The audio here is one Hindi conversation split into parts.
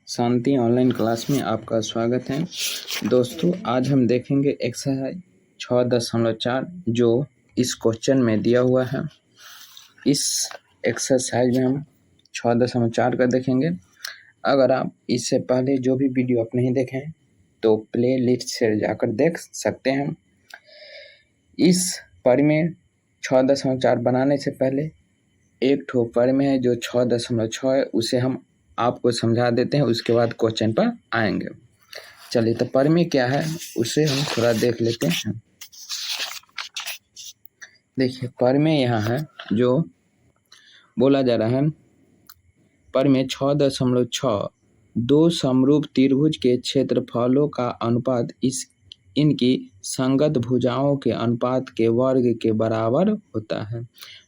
शांति ऑनलाइन क्लास में आपका स्वागत है। दोस्तों, आज हम देखेंगे एक्सरसाइज 6.4 जो इस क्वेश्चन में दिया हुआ है। इस एक्सरसाइज में हम 6.4 का देखेंगे। अगर आप इससे पहले जो भी वीडियो आप नहीं देखें तो प्ले लिस्ट से जाकर देख सकते हैं। इस पढ़ में 6.4 बनाने से पहले एक ठो पढ़ में है जो 6.6 है, उसे हम आपको समझा देते हैं, उसके बाद क्वेश्चन पर आएंगे। चलिए, तो पर में क्या है उसे हम थोड़ा देख लेते हैं। देखिए, पर में यहाँ है जो बोला जा रहा है, पर में 6.6 दो समरूप त्रिभुज के क्षेत्रफलों का अनुपात इनकी संगत भुजाओं के अनुपात के वर्ग के बराबर होता है।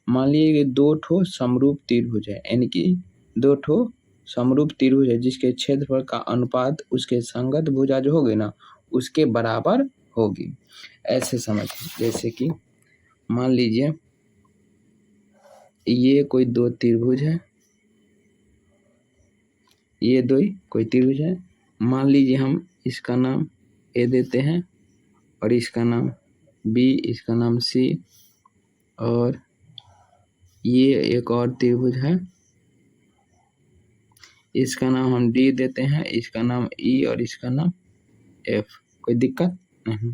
मान लीजिए दो ठो समरूप त्रिभुज है, यानी कि दो ठो समरूप त्रिभुज है जिसके क्षेत्रफल का अनुपात उसके संगत भुजा जो होगी ना उसके बराबर होगी। ऐसे समझिए, जैसे कि मान लीजिए ये कोई दो त्रिभुज है, ये दो कोई त्रिभुज है। मान लीजिए हम इसका नाम ए देते हैं और इसका नाम बी, इसका नाम सी, और ये एक और त्रिभुज है, इसका नाम हम डी देते हैं, इसका नाम ई और इसका नाम एफ। कोई दिक्कत नहीं।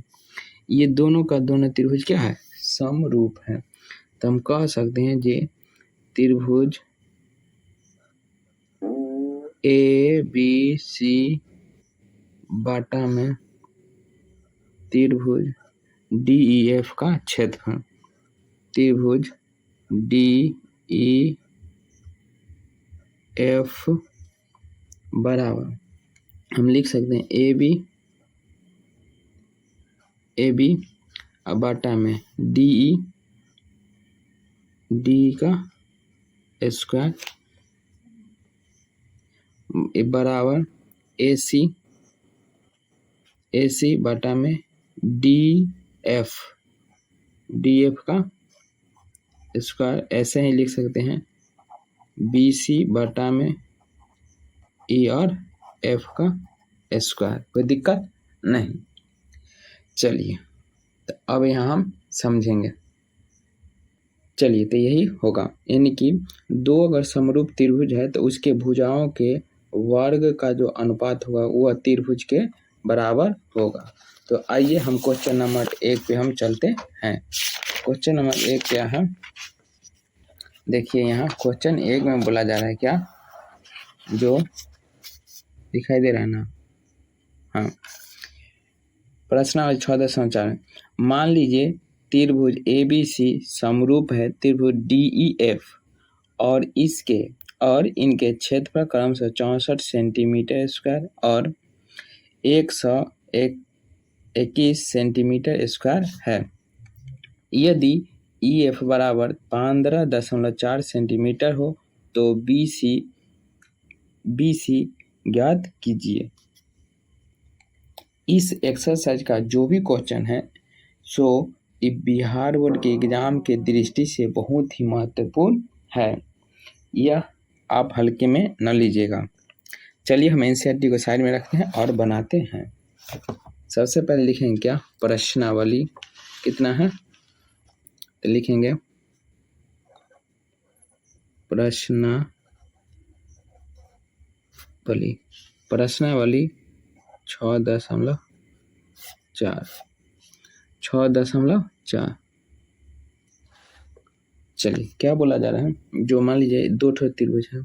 ये दोनों का दोनों त्रिभुज क्या है, समरूप है। तो हम कह सकते हैं ये त्रिभुज ए बी सी बाटा में त्रिभुज डी ई एफ का क्षेत्रफल, त्रिभुज डी ई एफ बराबर हम लिख सकते हैं ए बी बाटा में डी का स्क्वायर बराबर ए सी बाटा में डी एफ का स्क्वायर। ऐसे ही लिख सकते हैं बी सी बाटा में ई और एफ का स्क्वायर। कोई दिक्कत नहीं। चलिए, तो अब यहाँ हम समझेंगे। चलिए, तो यही होगा, यानी कि दो अगर समरूप त्रिभुज है तो उसके भुजाओं के वर्ग का जो अनुपात होगा वह त्रिभुज के बराबर होगा। तो आइए हम क्वेश्चन नंबर 1 पे हम चलते हैं। क्वेश्चन नंबर 1 क्या है, देखिए यहाँ क्वेश्चन 1 में बोला जा रहा है क्या, जो दिखाई दे रहा है ना, हाँ, प्रश्न 6.4 मान लीजिए त्रिभुज ए बी सी समरूप है त्रिभुज डी ई एफ और इनके क्षेत्रफल क्रमशः 64 सेंटीमीटर स्क्वायर और 121 सेंटीमीटर स्क्वायर है। यदि ई एफ बराबर 15.4 सेंटीमीटर हो तो बी सी ज्ञात कीजिए। इस एक्सरसाइज का जो भी क्वेश्चन है सो बिहार बोर्ड के एग्जाम के दृष्टि से बहुत ही महत्वपूर्ण है, यह आप हल्के में न लीजिएगा। चलिए, हम एनसीईआरटी को साइड में रखते हैं और बनाते हैं। सबसे पहले लिखेंगे क्या, प्रश्नावली कितना है, तो लिखेंगे प्रश्नावली 6.4। चलिए, क्या बोला जा रहा है, जो मान लीजिए दो ठो त्रिभुज है,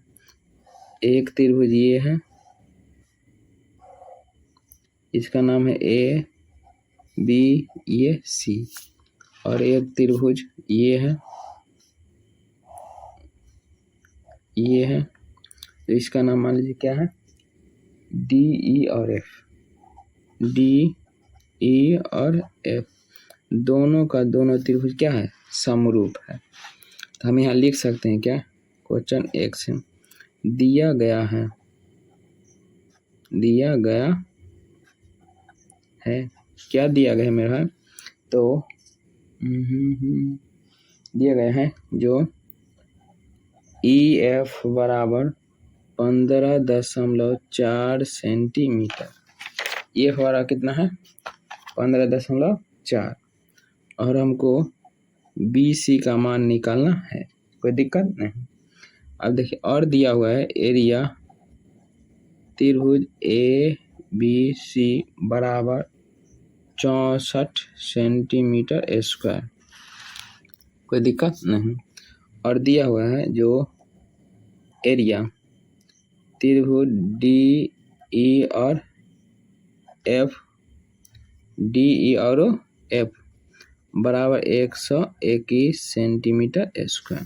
एक त्रिभुज ये है, इसका नाम है ए बी ये सी, और एक त्रिभुज ये है, तो इसका नाम मान लीजिए क्या है, डी ई और एफ। दोनों का दोनों त्रिभुज क्या है, समरूप है। तो हम यहाँ लिख सकते हैं क्या, क्वेश्चन 1 से दिया गया है क्या दिया गया है मेरा, तो दिया गया है जो ई एफ बराबर 15.4 सेंटीमीटर। ये हमारा कितना है 15.4 और हमको BC का मान निकालना है, कोई दिक्कत नहीं। अब देखिए और दिया हुआ है एरिया त्रिभुज ABC बराबर 64 सेंटीमीटर स्क्वायर, कोई दिक्कत नहीं। और दिया हुआ है जो एरिया त्रिभुज DE और F बराबर 121 सेंटीमीटर स्क्वायर,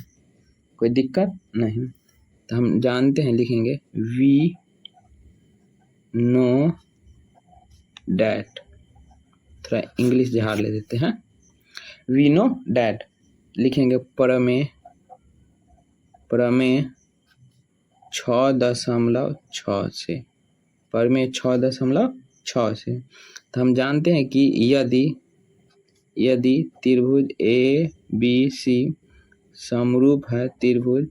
कोई दिक्कत नहीं। तो हम जानते हैं, लिखेंगे वी नो डैट, थोड़ा इंग्लिश झाड़ ले देते हैं। वी नो डैट लिखेंगे प्रमेय 6.6 से, प्रमेय 6.6 से। तो हम जानते हैं कि यदि त्रिभुज ABC समरूप है त्रिभुज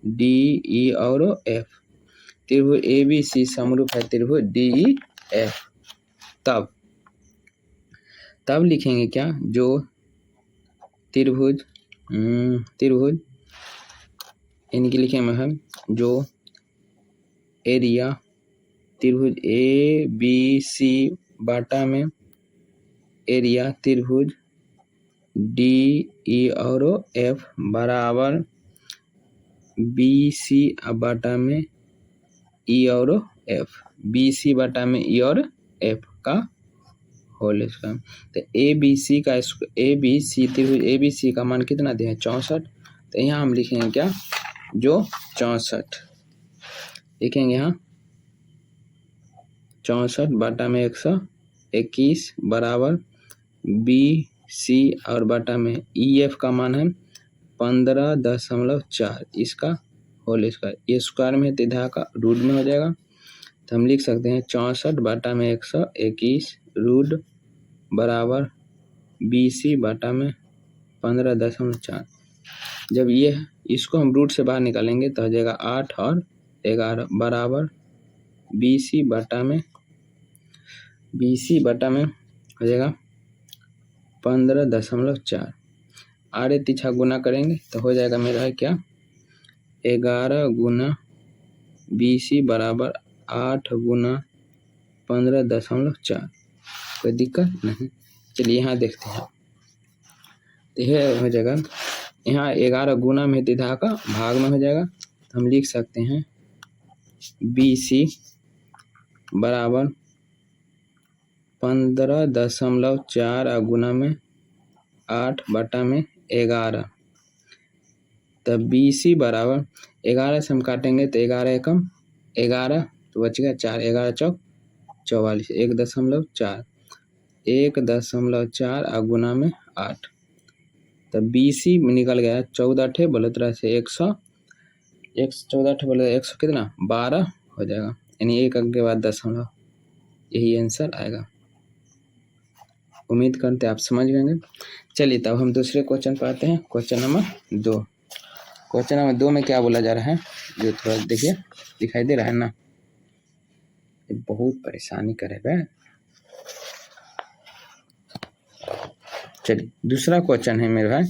DE और F, त्रिभुज ABC समरूप है त्रिभुज DEF, तब लिखेंगे क्या, जो त्रिभुज इनकी लिखेंगे हम जो एरिया त्रिभुज ABC बाटा में एरिया त्रिभुज DE और F बराबर BC बाटा में E और F, BC बाटा में E और F का होल स्क्वायर। तो ABC त्रिभुज ABC का मान कितना दिया है 64। तो यहाँ हम लिखेंगे क्या, जो 64 लिखेंगे, यहाँ 64 बाटा में 121 बराबर BC और बाटा में EF का मान है 15.4, इसका होल स्क्वायर, ये स्क्वायर में तिधा का रूट में हो जाएगा। तो हम लिख सकते हैं 64 बाटा में 121 रूट बराबर BC बाटा में 15.4। जब ये इसको हम रूट से बाहर निकालेंगे तो हो जाएगा 8 और 11 बराबर BC बाटा में हो जाएगा 15.4। आरे तीछा गुना करेंगे तो हो जाएगा मेरा है क्या 11 गुना BC बराबर 8 गुना 15.4, कोई दिक्कत नहीं। चलिए यहाँ देखते हैं, तो यह हो जाएगा, यहाँ 11 गुना में तिधा का भाग में हो जाएगा। तो हम लिख सकते हैं BC बराबर 15.4 गुना में 8 बटा में 11। तब BC बराबर 11 से हम काटेंगे तो 11 एकम 11 तो बचेगा 4, 11 चौक 44, 1.4 गुना में 8। तब BC निकल गया 14 बोले तरह से 100, 14 बोले 100 कितना 12 हो जाएगा, यानी 1 अंक के बाद 0.5, यही आंसर आएगा। उम्मीद करते हैं आप समझ गए। चलिए तब हम दूसरे क्वेश्चन पर आते हैं, क्वेश्चन नंबर 2। क्वेश्चन नंबर 2 में क्या बोला जा रहा है, जो थोड़ा देखिए दिखाई दे रहा है ना, बहुत परेशानी करे बे। चलिए दूसरा क्वेश्चन है मेरे भाई,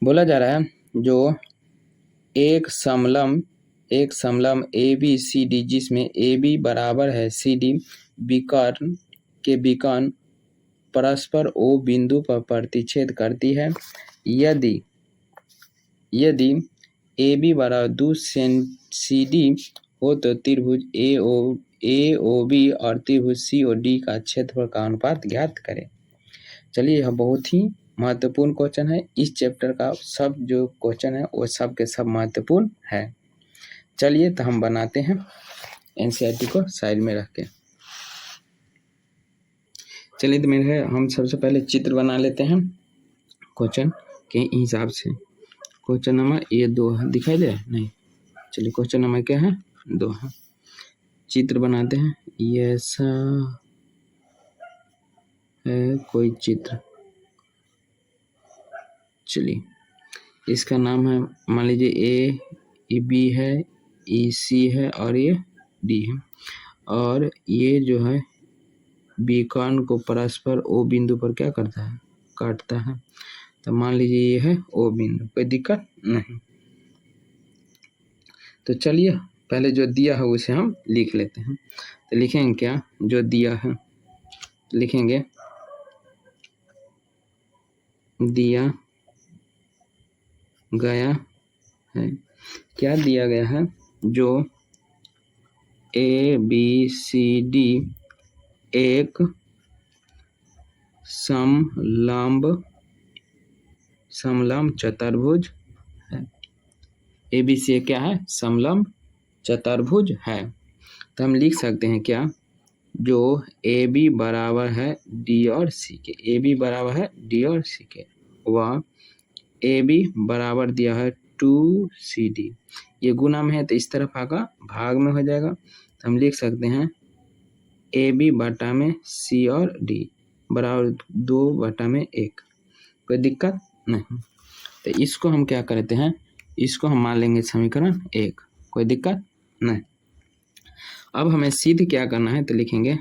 बोला जा रहा है जो एक समलंब ABCD जिसमें AB बराबर है CD विकर्ण के विकर्ण परस्पर O बिंदु पर प्रतिच्छेद करती है। यदि AB बराबर 2 CD हो तो त्रिभुज AOB और त्रिभुज COD का क्षेत्रफल का अनुपात ज्ञात करें। चलिए यह बहुत ही महत्वपूर्ण क्वेश्चन है, इस चैप्टर का सब जो क्वेश्चन है वो सब के सब महत्वपूर्ण है। चलिए तो हम बनाते हैं NCERT को साइड में रख के। चलिए तो मेरे हम सबसे पहले चित्र बना लेते हैं क्वेश्चन के हिसाब से। क्वेश्चन नंबर ये 2 है, दिखाई दे नहीं, चलिए क्वेश्चन नंबर क्या है 2 है। चित्र बनाते हैं, ये ऐसा है कोई चित्र, चलिए इसका नाम है मान लीजिए A, B है, ई सी है और ये डी है, और ये जो है बी कर्ण को परस्पर ओ बिंदु पर क्या करता है, काटता है। तो मान लीजिए ये है ओ बिंदु, कोई दिक्कत नहीं। तो चलिए पहले जो दिया है उसे हम लिख लेते हैं। तो लिखेंगे क्या, जो दिया है लिखेंगे दिया गया है, क्या दिया गया है, जो ए बी सी डी एक समलंब चतुर्भुज है। ए बी सी क्या है, समलंब चतुर्भुज है। तो हम लिख सकते हैं क्या, जो ए बी बराबर है डी और सी के, ए बी बराबर है डी और सी के, वह ए बी बराबर दिया है 2CD, ये गुना में है तो इस तरफ आगा भाग में हो जाएगा। तो हम लिख सकते हैं ए बी बटा में सी और डी बराबर 2/1, कोई दिक्कत नहीं। तो इसको हम क्या करते हैं, इसको हम मान लेंगे समीकरण 1, कोई दिक्कत नहीं। अब हमें सिद्ध क्या करना है, तो लिखेंगे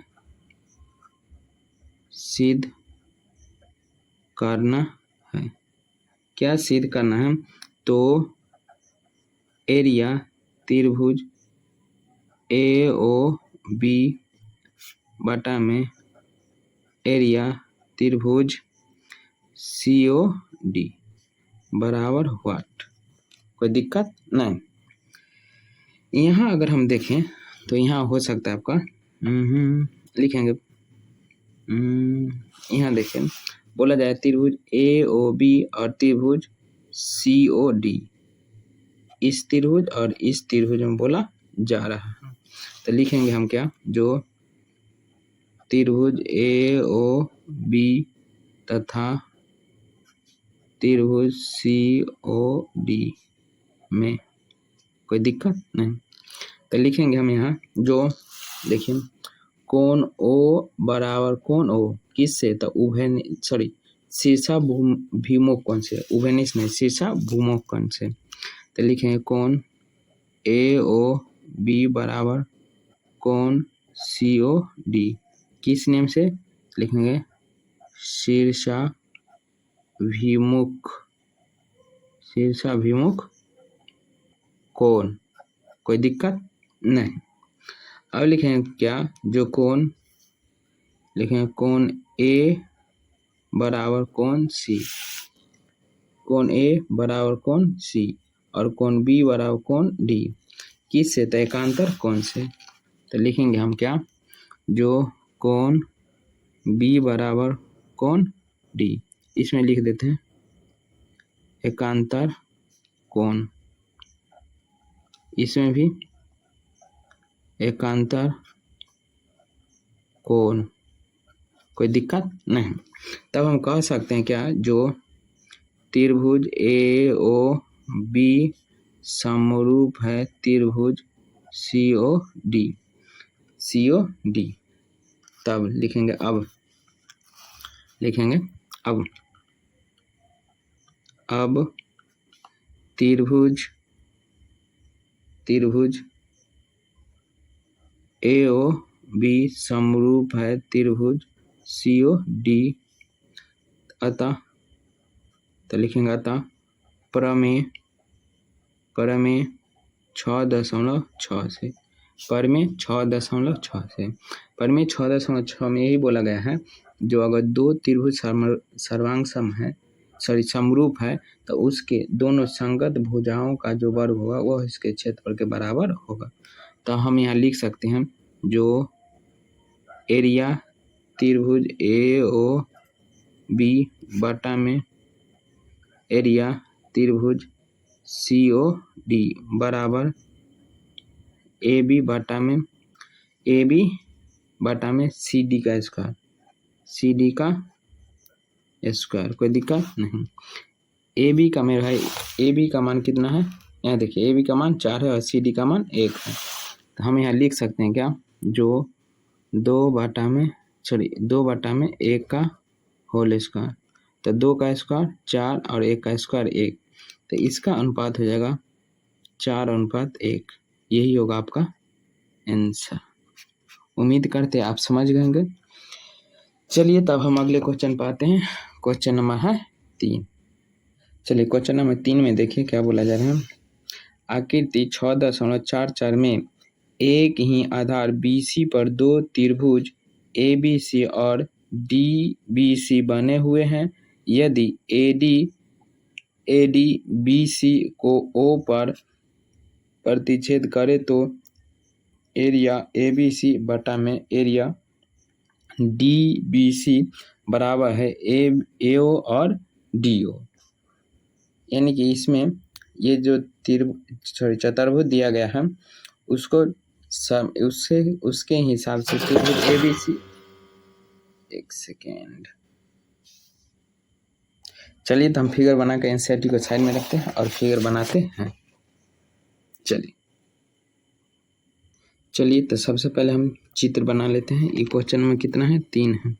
सिद्ध करना है। क्या सिद्ध करना है, तो एरिया त्रिभुज ए ओ बी बटा में एरिया त्रिभुज सी ओ डी बराबर व्हाट, कोई दिक्कत नहीं। यहाँ अगर हम देखें तो यहाँ हो सकता है आपका लिखेंगे, यहाँ देखें बोला जाए त्रिभुज ए ओ बी और त्रिभुज सी ओ डी, इस त्रिभुज और इस त्रिभुज में बोला जा रहा है। तो लिखेंगे हम क्या, जो त्रिभुज ए ओ बी तथा त्रिभुज सी ओ डी में कोई दिक्कत नहीं। तो लिखेंगे हम यहाँ, जो देखिए कोण ओ बराबर कोण ओ किससे, तो शीर्षाभिमुख कोण से, उभयनिष्ठ नहीं शीर्षाभिमुख कोण से। तो लिखेंगे कोण ए ओ बी बराबर कोण सी ओ डी, किस नियम से लिखेंगे, शीर्षाभिमुख कोण, कोई दिक्कत नहीं। अब लिखेंगे क्या, जो कोण लिखेंगे कोण ए बराबर कोण सी, कोण ए बराबर कोण सी और कोण बी बराबर कोण डी, किस से, तो एकांतर कोण से। तो लिखेंगे हम क्या, जो कोण बी बराबर कोण डी, इसमें लिख देते हैं एकांतर कोण, इसमें भी एकांतर कोण, कोई दिक्कत नहीं। तब हम कह सकते हैं क्या, जो त्रिभुज ए ओ बी समरूप है त्रिभुज सी ओ डी। तब लिखेंगे अब त्रिभुज ए ओ बी समरूप है त्रिभुज सी ओ डी, अतः तो लिखेंगे अतः प्रमेय 6.6 से, प्रमेय 6.6 में यही बोला गया है, जो अगर दो त्रिभुज सर्वांग समरूप है तो उसके दोनों संगत भुजाओं का जो वर्ग होगा वह इसके क्षेत्रफल के बराबर होगा। तो हम यहाँ लिख सकते हैं, जो एरिया त्रिभुज ए ओ बी बटा में एरिया त्रिभुज सी ओ डी बराबर ए बी बटा में सी डी का स्क्वायर, कोई दिक्कत नहीं। ए बी का मेरे भाई, ए बी का मान कितना है, यहाँ देखिए ए बी का मान 4 है और सी डी का मान 1 है। तो हम यहाँ लिख सकते हैं क्या, जो 2/1 का होल स्क्वायर, तो 2 का स्क्वायर 4 और 1 का स्क्वायर 1, तो इसका अनुपात हो जाएगा 4:1, यही होगा आपका आंसर। उम्मीद करते हैं आप समझ गए होंगे। चलिए तब हम अगले क्वेश्चन पर आते हैं। क्वेश्चन नंबर है 3। चलिए क्वेश्चन नंबर 3 में देखिए क्या बोला जा रहा है। आकृति 6.44 में एक ही आधार BC पर दो त्रिभुज ABC और DBC बने हुए हैं। यदि AD BC को O पर प्रतिच्छेद करे तो एरिया ABC बटा में एरिया DBC बराबर है AO और DO। यानी कि इसमें ये जो चतुर्भुज दिया गया है उसको उसके हिसाब से त्रिभुज ABC। एक सेकेंड, चलिए तो हम फिगर बना के एनसीईआरटी को साइड में रखते हैं और फिगर बनाते हैं। चलिए तो सबसे पहले हम चित्र बना लेते हैं। ये क्वेश्चन में कितना है, 3 है।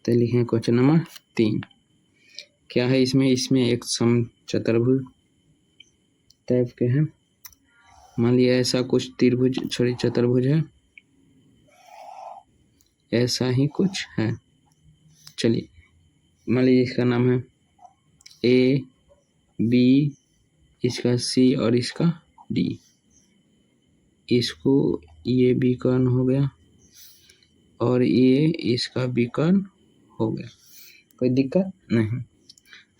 तो लिखें क्वेश्चन नंबर 3 क्या है। इसमें एक समचतुर्भुज टाइप के हैं। मान लिया ऐसा कुछ त्रिभुज सॉरी चतुर्भुज है, ऐसा ही कुछ है। चलिए मान लीजिए इसका नाम है A B, इसका C और इसका D। इसको ये विकर्ण हो गया और ये इसका विकर्ण हो गया, कोई दिक्कत नहीं।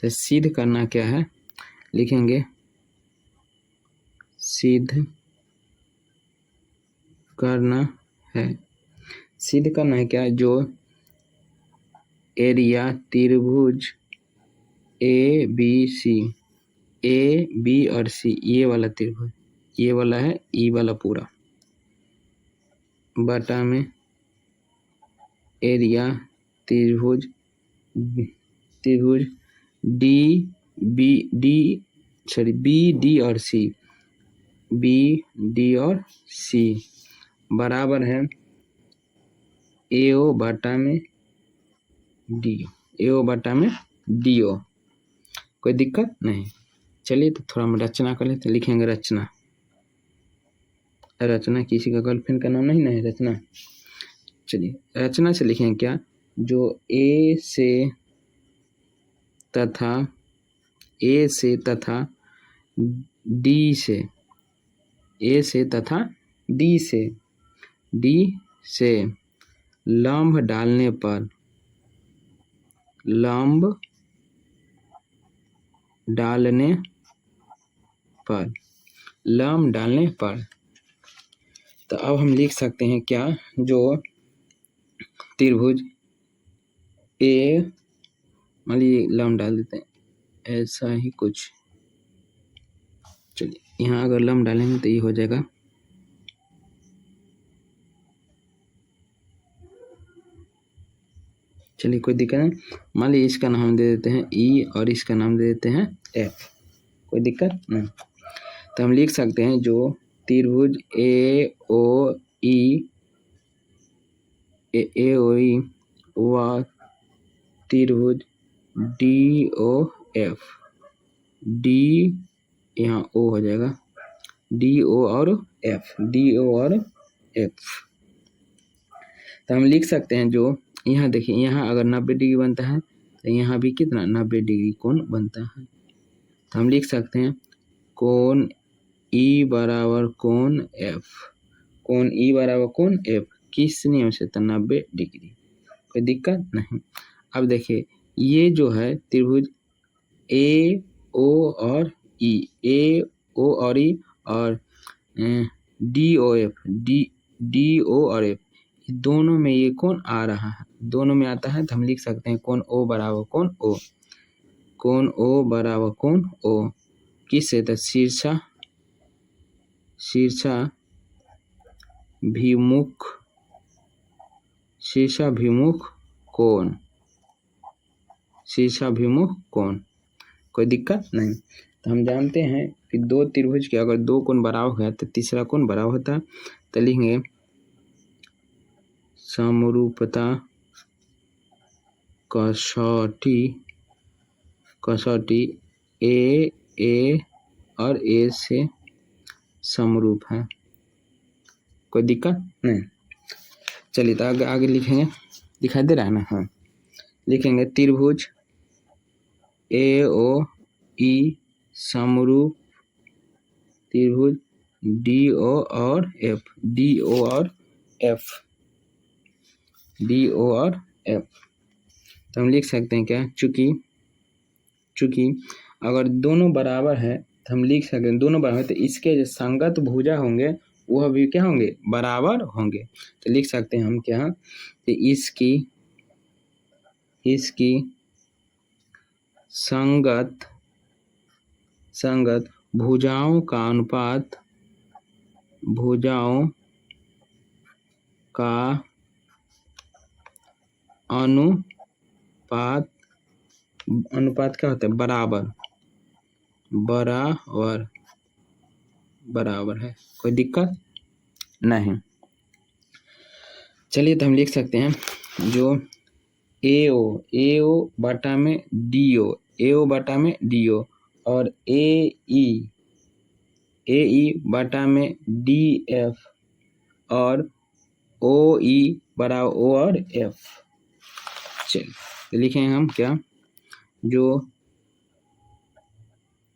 तो सिद्ध करना क्या है, लिखेंगे सिद्ध करना है। सिद्ध करना है क्या, जो एरिया त्रिभुज ABC A B और C ये वाला त्रिभुज, ये वाला है ई वाला पूरा बटा में एरिया त्रिभुज B D और C B D और C बराबर है AO बटा में DO, AO बटा में DO। कोई दिक्कत नहीं। चलिए तो थोड़ा हम रचना कर लेते, लिखेंगे रचना। रचना किसी का गर्लफ्रेंड का नाम नहीं ना है, रचना। चलिए रचना से लिखेंगे क्या, जो A से तथा D से लंब डालने पर तो अब हम लिख सकते हैं क्या, जो त्रिभुज A मान लीजिए लंब डाल देते हैं ऐसा ही कुछ। चलिए यहाँ अगर लंब डालेंगे तो ये हो जाएगा चलिए कोई दिक्कत नहीं। मान लीजिए इसका नाम दे देते हैं E और इसका नाम दे देते हैं F, कोई दिक्कत नहीं। तो हम लिख सकते हैं जो त्रिभुज AOE व त्रिभुज DOF, D यहाँ O हो जाएगा, DO और F। तो हम लिख सकते हैं जो यहाँ देखिए, यहाँ अगर 90 डिग्री बनता है तो यहाँ भी कितना 90 डिग्री कोण बनता है। तो हम लिख सकते हैं कोण E बराबर कोण F, किस नियम से, तो 90 डिग्री। कोई दिक्कत नहीं। अब देखिए ये जो है त्रिभुज AO और E और DO और F, दोनों में ये कोण आ रहा है, दोनों में आता है। तो हम लिख सकते हैं कोण O बराबर कोण O किससे, तो शीर्षाभिमुख कोण। कोई दिक्कत नहीं। तो हम जानते हैं कि दो त्रिभुज के अगर दो कोण बराबर है तो तीसरा कोण बराबर होता है। तो लिखेंगे समरूपता कसौटी A और A से समरूप है। कोई दिक्कत नहीं। चलिए तो आगे लिखेंगे, दिखाई दे रहा है ना? हाँ, लिखेंगे त्रिभुज AOE समरूप त्रिभुज DO और F। तो हम लिख सकते हैं क्या, चूंकि अगर दोनों बराबर है तो हम लिख सकते हैं दोनों बराबर है, तो इसके जो संगत भुजा होंगे वह भी क्या होंगे, बराबर होंगे। तो लिख सकते हैं हम क्या, तो इसकी संगत भुजाओं का अनुपात क्या होता है, बराबर है, कोई दिक्कत नहीं। चलिए तो हम लिख सकते हैं जो AO बटा में DO और AE बटा में DF और OE बराबर O और F। चलिए तो लिखेंगे हम क्या, जो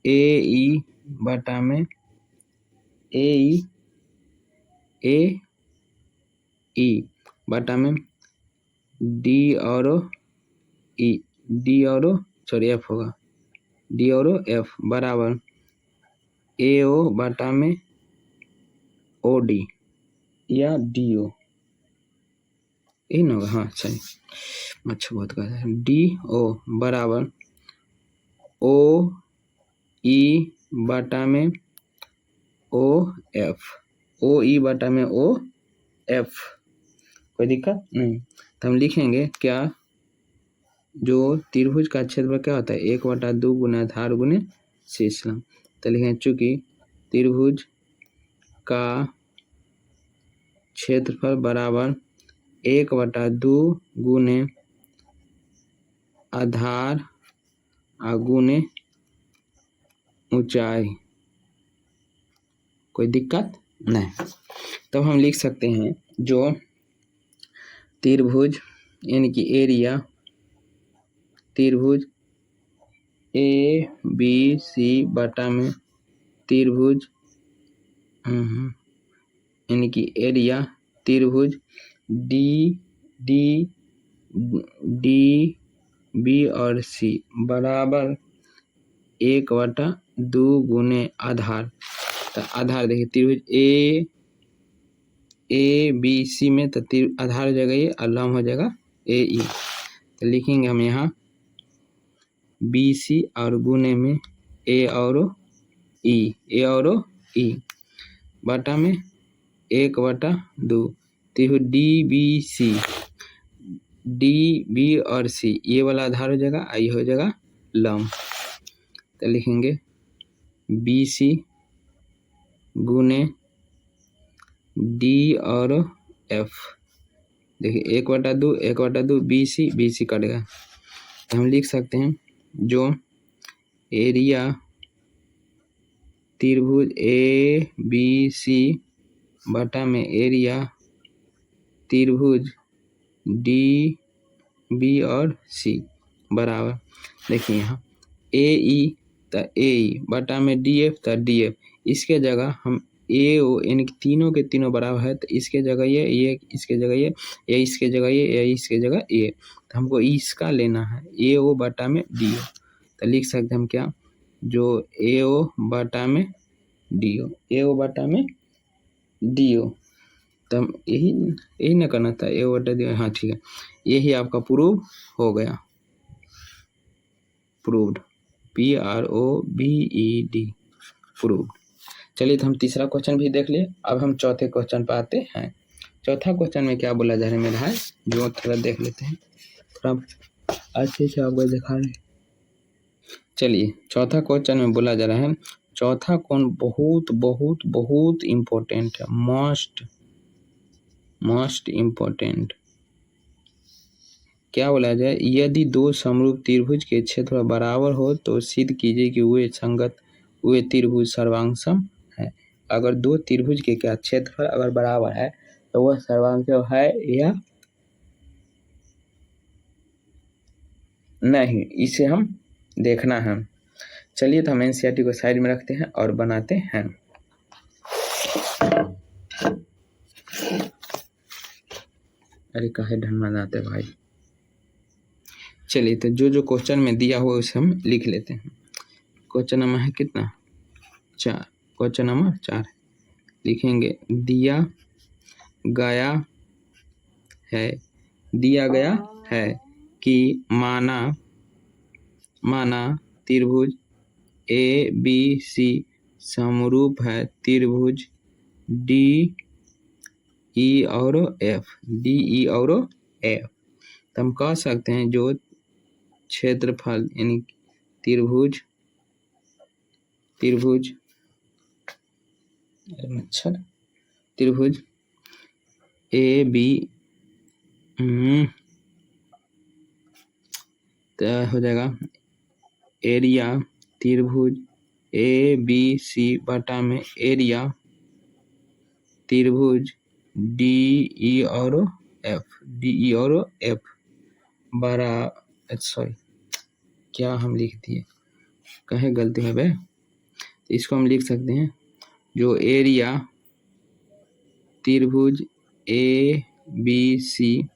AE बटा में D और F बराबर AO बटा में OD या DO, यही ना होगा? हाँ चलिए, अच्छा बहुत कहता है। DO बराबर OE बटा में OF, OE बटा में OF, कोई दिक्कत नहीं। तो हम लिखेंगे क्या, जो त्रिभुज का क्षेत्रफल क्या होता है, 1/2 गुना आधार गुने शीर्ष लंब। तो लिखेंगे चूंकि त्रिभुज का क्षेत्रफल बराबर 1/2 गुने आधार गुने ऊंचाई, कोई दिक्कत नहीं। तब हम लिख सकते हैं जो त्रिभुज यानी कि एरिया, त्रिभुज ABC बटा में त्रिभुज यानी कि एरिया त्रिभुज DB और C बराबर 1/2 गुने आधार। तो आधार देखिए त्रिभुज ABC में तो आधार हो जाएगा ये और लंब हो जाएगा AE। तो लिखेंगे हम यहाँ BC और गुने में A और E बटा में 1/2 त्रिभुज DB और C, ये वाला आधार हो जाएगा, ये हो जाएगा लंब। तो लिखेंगे BC गुने D और F, देखिए 1/2 BC कटेगा। तो हम लिख सकते हैं जो एरिया त्रिभुज ABC बटा में एरिया त्रिभुज DB और C बराबर, देखिए यहाँ AE तो AE बटा में DF तो DF, इसके जगह हम AO यानी कि तीनों के तीनों बराबर है, तो इसके जगह ये इसके जगह ये इसके जगह ये इसके जगह ये, तो हमको इसका लेना है AO बटा में DO। तो लिख सकते हम क्या, जो AO बटा में DO, तो यही ना करना था, AO बटा DO। हाँ ठीक है, यही आपका प्रूव हो गया, प्रूव्ड, PROVED, प्रूव्ड। चलिए तो हम तीसरा क्वेश्चन भी देख लिए। अब हम चौथे क्वेश्चन पर आते हैं। चौथा क्वेश्चन में क्या बोला जा रहा है मेरा है, जो थोड़ा देख लेते हैं, थोड़ा अच्छे से आपको दिखा रहे। चलिए चौथा क्वेश्चन में बोला जा रहा है, चौथा कौन बहुत बहुत बहुत इम्पोर्टेंट है, मोस्ट इम्पोर्टेंट। क्या बोला जाए, यदि दो समरूप त्रिभुज के क्षेत्रफल बराबर हो तो सिद्ध कीजिए कि वे त्रिभुज सर्वांग सम है। अगर दो त्रिभुज के क्या क्षेत्रफल अगर बराबर है तो वह सर्वांश है या नहीं, इसे हम देखना है। चलिए तो हम एनसीईआरटी को साइड में रखते हैं और बनाते हैं। अरे काहे ढंग बनाते भाई। चलिए तो जो जो क्वेश्चन में दिया हुआ उसे हम लिख लेते हैं। क्वेश्चन नंबर है कितना 4, क्वेश्चन नंबर 4 लिखेंगे दिया गया है कि माना त्रिभुज ए बी सी समरूप है त्रिभुज डी ई और एफ तो हम कह सकते हैं जो क्षेत्रफल यानी त्रिभुज ए बी तो हो जाएगा एरिया त्रिभुज ए बी सी बटा में एरिया त्रिभुज डी ई और एफ बड़ा सॉरी क्या हम लिख दिए कहे गलती है बे। इसको हम लिख सकते हैं जो एरिया त्रिभुज ए बी सी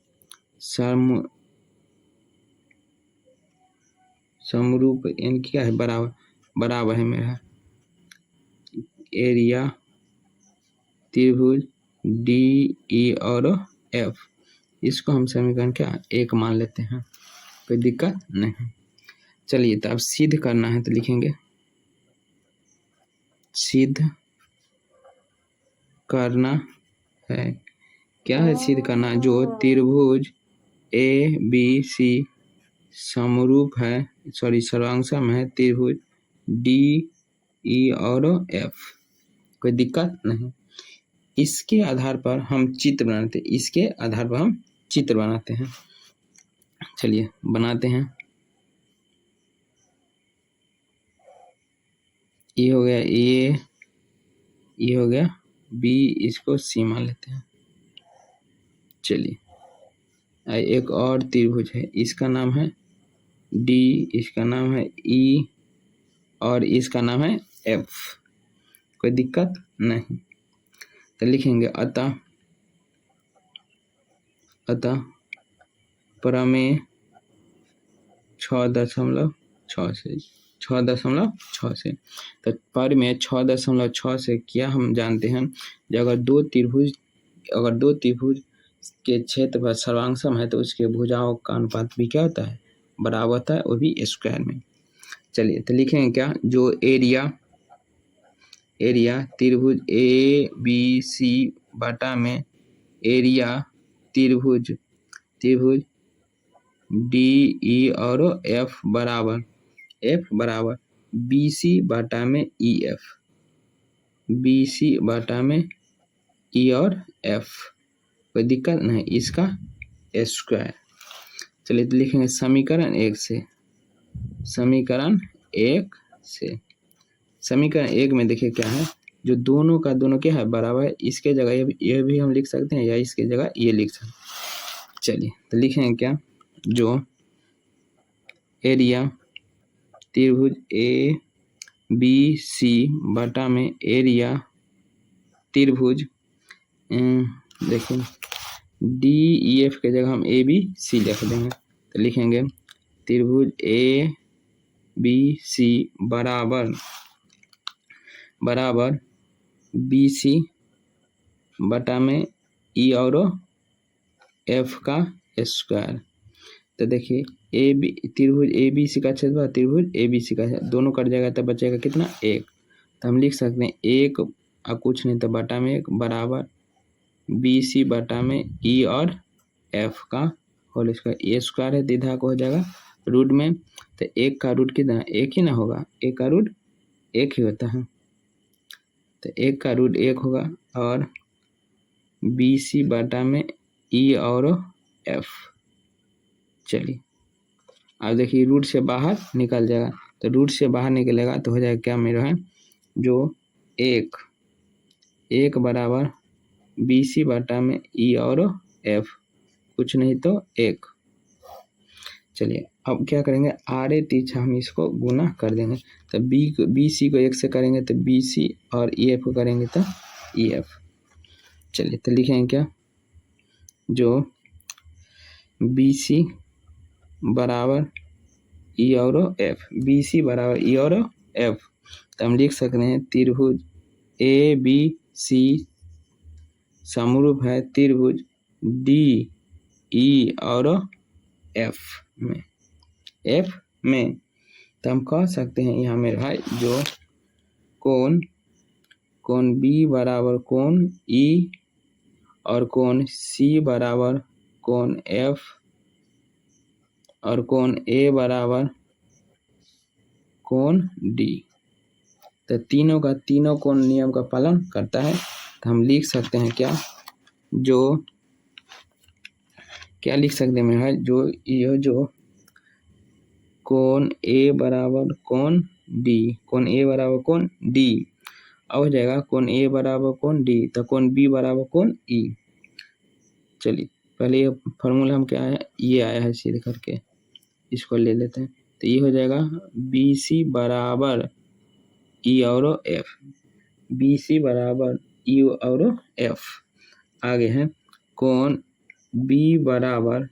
समरूप यानी क्या है बराबर है मेरा एरिया त्रिभुज डी ई और एफ। इसको हम समीकरण क्या 1 मान लेते हैं, कोई दिक्कत नहीं। चलिए तो अब सिद्ध करना है तो लिखेंगे सिद्ध करना है। क्या है सिद्ध करना? जो त्रिभुज ए बी सी समरूप है सर्वांशम है त्रिभुज डी ई और एफ, कोई दिक्कत नहीं। इसके आधार पर हम चित्र बनाते हैं। चलिए बनाते हैं। ये हो गया ए, ये हो गया बी, इसको सी मान लेते हैं। चलिए एक और त्रिभुज है, इसका नाम है डी, इसका नाम है ई और इसका नाम है एफ, कोई दिक्कत नहीं। तो लिखेंगे अतः प्रमेय 6.6 से तो प्रमेय 6.6 से क्या हम जानते हैं कि अगर दो त्रिभुज के क्षेत्रफल सर्वांशम है तो उसके भुजाओं का अनुपात भी क्या होता है बराबर होता है, वो भी स्क्वायर में। चलिए तो लिखेंगे क्या जो एरिया त्रिभुज ए बी सी बटा में एरिया त्रिभुज डी ई और एफ बराबर बी सी बटा में ई और एफ, कोई दिक्कत नहीं, इसका स्क्वायर। चलिए तो लिखेंगे समीकरण 1 में देखिए क्या है जो दोनों का दोनों क्या है बराबर है, इसके जगह ये भी हम लिख सकते हैं या इसके जगह ये लिख सकते हैं। चलिए तो लिखेंगे क्या जो एरिया त्रिभुज ए बी सी बटा में एरिया त्रिभुज देखिए डी ई एफ के जगह हम ए बी सी लिख देंगे। तो लिखेंगे त्रिभुज ए बी सी बराबर बी सी बटा में ई और एफ का स्क्वायर। तो देखिए त्रिभुज ए बी सी का क्षेत्रफल त्रिभुज ए बी सी का दोनों कट जाएगा तो बचेगा कितना 1। तो हम लिख सकते हैं 1 और कुछ नहीं तो बटा में 1 बराबर बी सी बटा में ई और एफ का होल स्क्वायर। ए स्क्वायर है दीधा को हो जाएगा रूट में, तो 1 का रूट कितना 1 ही ना होगा, 1 का रूट 1 ही होता है, तो 1 का रूट 1 होगा और बी सी बटा में ई और एफ। चलिए अब देखिए रूट से बाहर निकल जाएगा, तो रूट से बाहर निकलेगा तो हो जाएगा क्या मेरा है जो 1 1 बराबर BC बटा में E और F, कुछ नहीं तो 1। चलिए अब क्या करेंगे, आरे तीछा हम इसको गुना कर देंगे। तो BC को 1 से करेंगे तो BC और EF को करेंगे तो EF। चलिए तो लिखेंगे क्या, जो BC बराबर E और F, BC बराबर E और F, तो हम लिख सकते हैं त्रिभुज ABC समरूप है त्रिभुज DE और F में। तो हम कह सकते हैं यहाँ मेरे भाई जो कोण B बराबर कोण E और कोण C बराबर कोण F और कोण A बराबर कोण D, तो तीनों कोण नियम का पालन करता है। तो हम लिख सकते हैं क्या, जो क्या लिख सकते हैं मेरे भाई, जो ये जो कोण A बराबर कोण D, कोण A बराबर कोण D, अब हो जाएगा कोण A बराबर कोण D, तो कोण B बराबर कोण E। चलिए पहले ये फॉर्मूला हम क्या है, ये आया है सीधे करके, इसको ले लेते हैं। तो ये हो जाएगा BC बराबर E और F, BC बराबर E और F। आगे है कोण B बराबर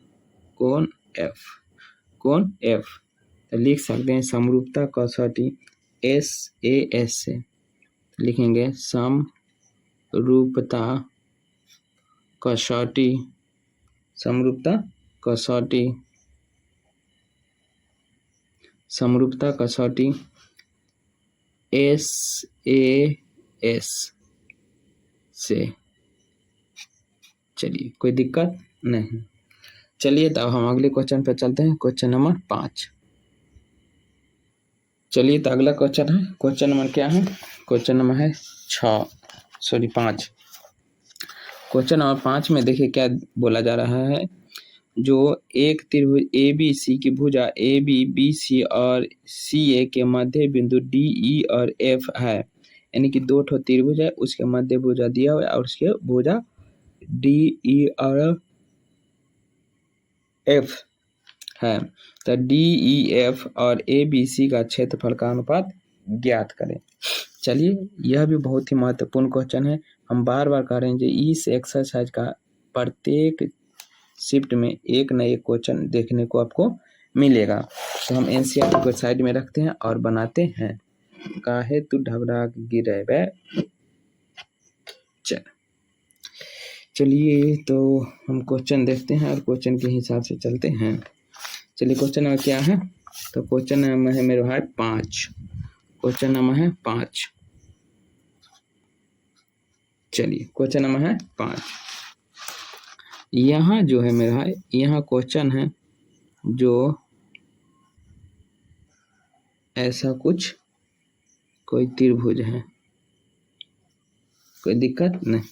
कोण F, कोण F, तो लिख सकते हैं समरूपता कसौटी SAS से, लिखेंगे समरूपता कसौटी, समरूपता कसौटी, समरूपता कसौटी SAS से। चलिए कोई दिक्कत नहीं। चलिए तब हम अगले क्वेश्चन पे चलते हैं, क्वेश्चन नंबर 5। चलिए तो अगला क्वेश्चन है, क्वेश्चन नंबर क्या है, क्वेश्चन नंबर है 5। क्वेश्चन नंबर 5 में देखिए क्या बोला जा रहा है, जो एक त्रिभुज ABC की भुजा AB BC और CA के मध्य बिंदु DE और F है, यानी कि 2 त्रिभुज है, उसके मध्य भुजा दिया हुआ है और उसके भुजा DE और F है। तो DEF और ABC का क्षेत्रफल का अनुपात ज्ञात करें। चलिए यह भी बहुत ही महत्वपूर्ण क्वेश्चन है, हम बार बार कह रहे हैं कि इस एक्सरसाइज का प्रत्येक शिफ्ट में एक न एक क्वेश्चन देखने को आपको मिलेगा। तो हम NCERT को साइड में रखते हैं और बनाते हैं। काहे तू ढबरा गिरे बे। चलिए तो हम क्वेश्चन देखते हैं और क्वेश्चन के हिसाब से चलते हैं। चलिए क्वेश्चन नंबर क्या है, तो क्वेश्चन नंबर है मेरे भाई 5, क्वेश्चन नंबर है 5। चलिए क्वेश्चन नंबर है 5। यहाँ जो है मेरे भाई, यहाँ क्वेश्चन है जो ऐसा कुछ कोई त्रिभुज है, कोई दिक्कत नहीं।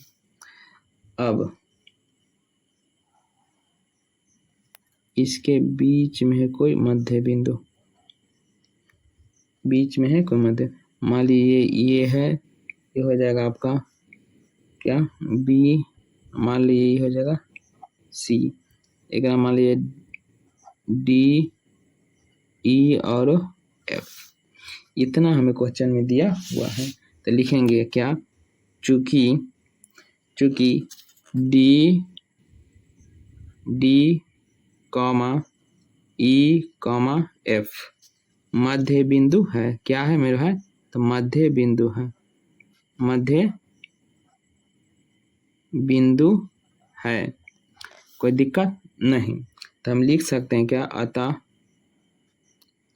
अब इसके बीच में है कोई मध्य बिंदु, बीच में है कोई मध्य, मान लीजिए ये है, ये हो जाएगा आपका क्या B, मान लीजिए ये हो जाएगा C, एक मान लीजिए D E और F, इतना हमें क्वेश्चन में दिया हुआ है। तो लिखेंगे क्या, चूंकि D E F मध्य बिंदु है, क्या है मेरे भाई, तो मध्य बिंदु है, मध्य बिंदु है, कोई दिक्कत नहीं। तो हम लिख सकते हैं क्या,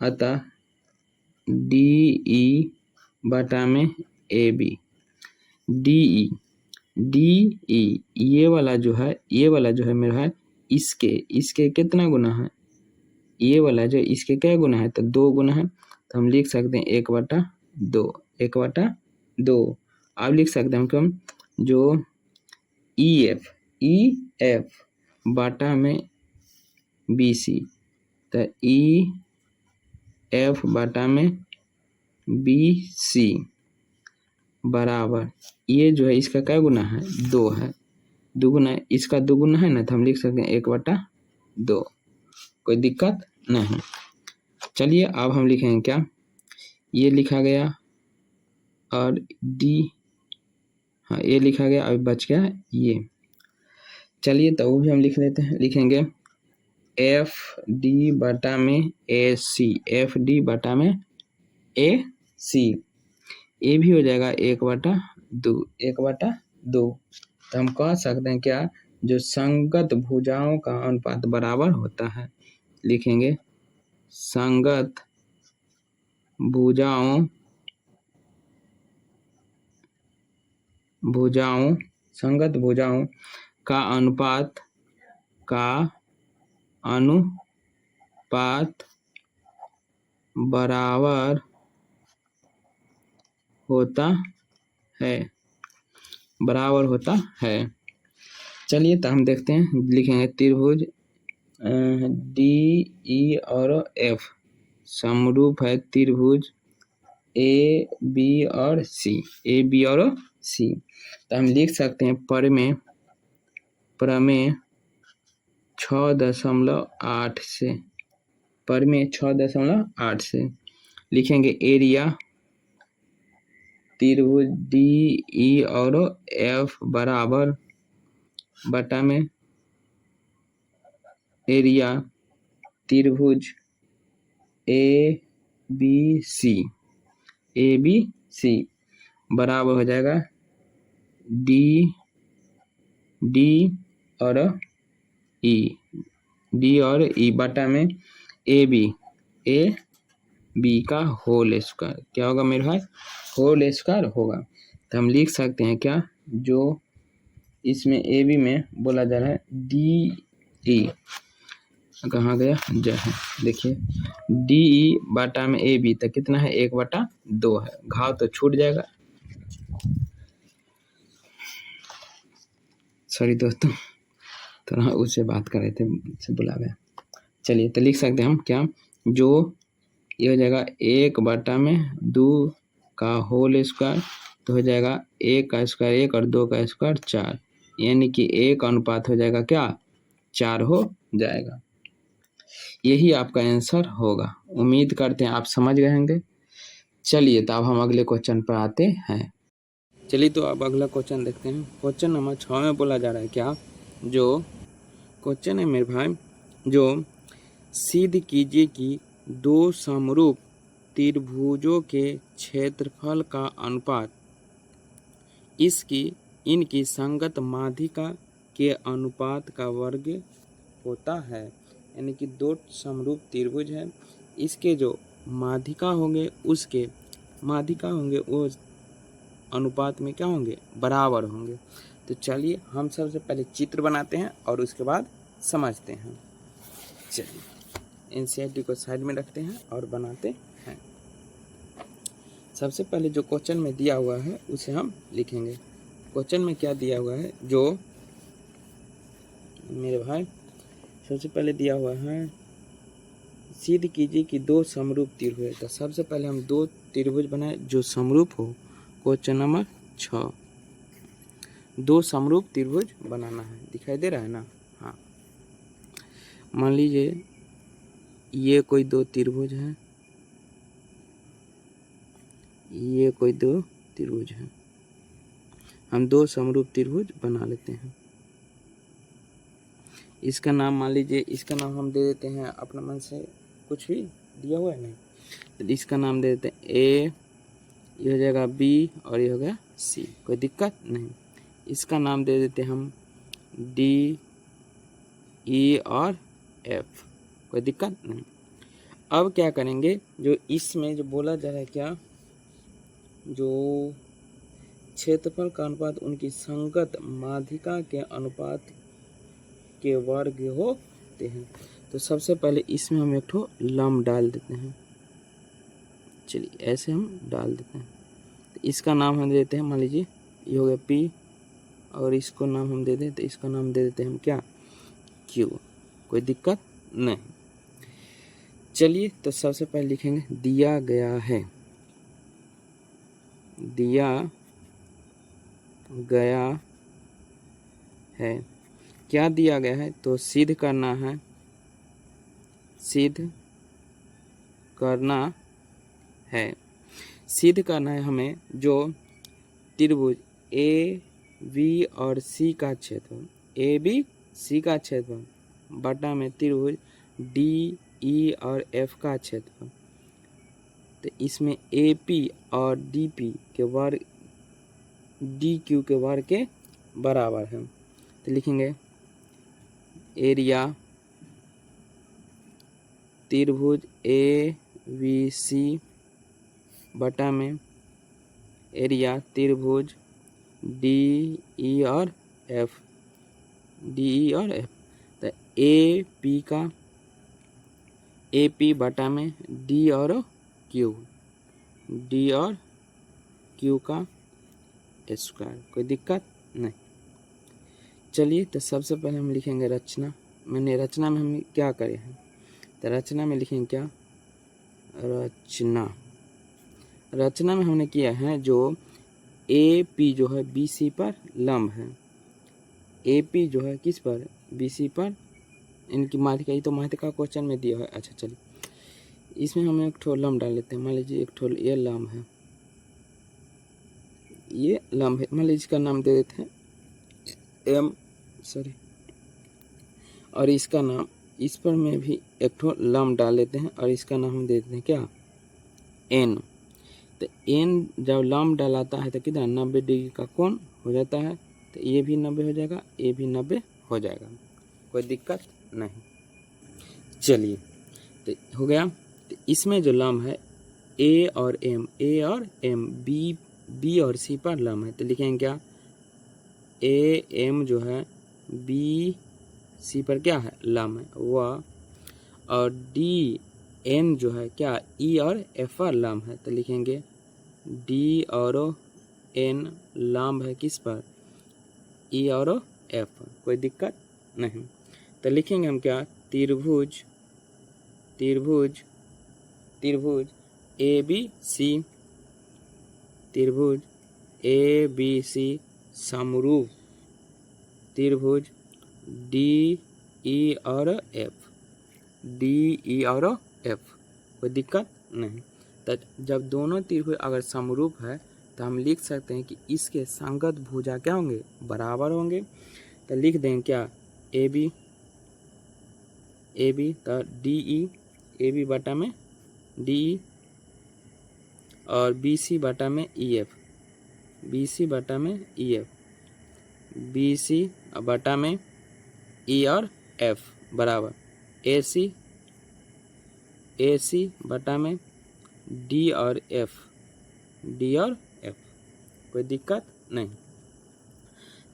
अतः DE बटा में AB, DE ये वाला जो है मेरा है, इसके कितना गुना है, ये वाला जो इसके क्या गुना है, तो 2 गुना है। तो हम लिख सकते हैं 1/2। अब लिख सकते हैं हम जो EF बटा में BC, तो EF बटा में BC बराबर, ये जो है इसका क्या गुना है, 2 है, दुगुना है, इसका दुगुना है ना, तो हम लिख सकते हैं 1/2। कोई दिक्कत नहीं। चलिए अब हम लिखेंगे क्या, ये लिखा गया और डी, हाँ ये लिखा गया, अभी बच गया ये। चलिए तो वो भी हम लिख लेते हैं, लिखेंगे एफ डी बटा में ए सी, एफ डी बटा में ए सी, ये भी हो जाएगा 1/2, 1/2। तो हम कह सकते हैं क्या, जो संगत भुजाओं का अनुपात बराबर होता है, लिखेंगे संगत भुजाओं संगत भुजाओं का अनुपात बराबर होता है। चलिए तो हम देखते हैं, लिखेंगे त्रिभुज डी ई और एफ समरूप है त्रिभुज ए बी और सी, ए बी और सी। तो हम लिख सकते हैं प्रमेय 6.8 से, प्रमेय 6.8 से लिखेंगे एरिया त्रिभुज डी ई और एफ बराबर बटा में एरिया त्रिभुज ए बी सी बराबर हो जाएगा डी और ई बटा में ए बी का होल स्क्वायर, क्या होगा मेरे भाई, होल स्क्वायर होगा। तो हम लिख सकते हैं क्या, जो इसमें ए बी में बोला जा रहा है डी ई, कहाँ गया जय है, देखिए डी ई बटा में ए बी, तो कितना है 1/2 है, घाव तो छूट जाएगा, सॉरी दोस्तों थोड़ा उससे बात कर रहे थे, से बुला गया। चलिए तो लिख सकते हैं हम क्या, जो ये हो जाएगा 1/2 का होल स्क्वायर, तो हो जाएगा 1 का स्क्वायर 1 और 2 का स्क्वायर 4, यानी कि 1 अनुपात हो जाएगा क्या, 4 हो जाएगा। यही आपका आंसर होगा। उम्मीद करते हैं आप समझ गए होंगे। चलिए तो अब हम अगले क्वेश्चन पर आते हैं। चलिए तो अब अगला क्वेश्चन देखते हैं। क्वेश्चन नंबर 6 में बोला जा रहा है क्या, जो क्वेश्चन है मेरे भाई, जो सिद्ध कीजिए कि 2 समरूप त्रिभुजों के क्षेत्रफल का अनुपात इनकी संगत माध्यिका के अनुपात का वर्ग होता है। यानी कि 2 समरूप त्रिभुज है, इसके जो माध्यिका होंगे वो अनुपात में क्या होंगे, बराबर होंगे। तो चलिए हम सबसे पहले चित्र बनाते हैं और उसके बाद समझते हैं। चलिए एनसीईआरटी को साइड में रखते हैं और बनाते हैं। सबसे पहले जो क्वेश्चन में दिया हुआ है उसे हम लिखेंगे। क्वेश्चन में क्या दिया हुआ है, जो मेरे भाई सबसे पहले दिया हुआ है, सिद्ध कीजिए कि 2 समरूप त्रिभुज। तो सबसे पहले हम 2 त्रिभुज बनाए जो समरूप हो। क्वेश्चन नंबर 6, 2 समरूप त्रिभुज बनाना है, दिखाई दे रहा है ना। हाँ, मान लीजिए ये कोई 2 त्रिभुज है, ये कोई 2 त्रिभुज है, हम 2 समरूप त्रिभुज बना लेते हैं। इसका नाम मान लीजिए, इसका नाम हम दे देते हैं अपना मन से, कुछ भी दिया हुआ है नहीं, तो इसका नाम दे देते हैं ए, ये हो जाएगा बी और ये हो गया सी, कोई दिक्कत नहीं। इसका नाम दे देते हैं हम डी ई और एफ, कोई दिक्कत नहीं। अब क्या करेंगे, जो इसमें जो बोला जा रहा है क्या, जो क्षेत्रफल का अनुपात उनकी संगत माध्यिका के अनुपात के वर्ग होते हैं। तो सबसे पहले इसमें हम एक ठो लंब डाल देते हैं। चलिए ऐसे हम डाल देते हैं। तो इसका नाम हम देते हैं, मान लीजिए ये हो गया पी, और इसको नाम हम दे दें, तो इसका नाम दे देते हैं हम क्या, क्यू, कोई दिक्कत नहीं। चलिए तो सबसे पहले लिखेंगे दिया गया है। क्या दिया गया है? तो सिद्ध करना है, सिद्ध करना है, सिद्ध करना है हमें जो त्रिभुज ए बी और सी का क्षेत्रफल, ए बी सी का क्षेत्रफल बटा में त्रिभुज डी ई और एफ का क्षेत्रफल। तो इसमें ए पी और डी पी के वर्ग डी क्यू के वर्ग के बराबर है। तो लिखेंगे एरिया त्रिभुज ए बी सी बटा में एरिया त्रिभुज डी ई और एफ, डी ई और एफ। तो ए पी का ए पी बटा में डी और क्यू, डी और क्यू का स्क्वायर। कोई दिक्कत नहीं। चलिए तो सबसे पहले हम लिखेंगे रचना। मैंने रचना में हम क्या करे हैं? तो रचना में लिखेंगे क्या? रचना में हमने किया है जो ए पी जो है बी सी पर लंब है, ए पी जो है किस पर? बी सी पर। इनकी माध्यिका, ये तो माध्यिका क्वेश्चन में दिया है। अच्छा चलिए, इसमें हम एक ठो लंब डाल लेते हैं। मान लीजिए एक ठो ये लंब है, ये लंब है, मान लीजिए इसका नाम दे देते हैं और इसका नाम, इस पर में भी एक ठो लंब डाल लेते हैं और इसका नाम हम दे देते हैं क्या? एन। तो एन जब लंब डालाता है तो कितना? 90 डिग्री का कोण हो जाता है। तो ये भी 90 हो जाएगा, ये भी 90 हो जाएगा, कोई दिक्कत नहीं। चलिए तो हो गया। तो इसमें जो लंब है ए और एम, ए और एम, बी और सी पर लंब है। तो लिखेंगे क्या? ए एम जो है बी सी पर क्या है? लंब है वह। और डी एन जो है क्या? ई और एफ पर लंब है। तो लिखेंगे डी और एन लंब है किस पर? ई और एफ पर। कोई दिक्कत नहीं। तो लिखेंगे हम क्या? त्रिभुज ए बी सी, त्रिभुज ए बी सी समरूप त्रिभुज डी ई और एफ, डी ई और एफ। कोई दिक्कत नहीं। तो जब दोनों त्रिभुज अगर समरूप है तो हम लिख सकते हैं कि इसके संगत भुजा क्या होंगे? बराबर होंगे। तो लिख देंगे क्या? ए बी तो डी ई, ए बी बटा में डी ई और बी सी बटा में ई एफ, बी सी बटा में ई एफ, बी सी बटा में ई और एफ बराबर ए सी बटा में डी और एफ, डी और एफ। कोई दिक्कत नहीं।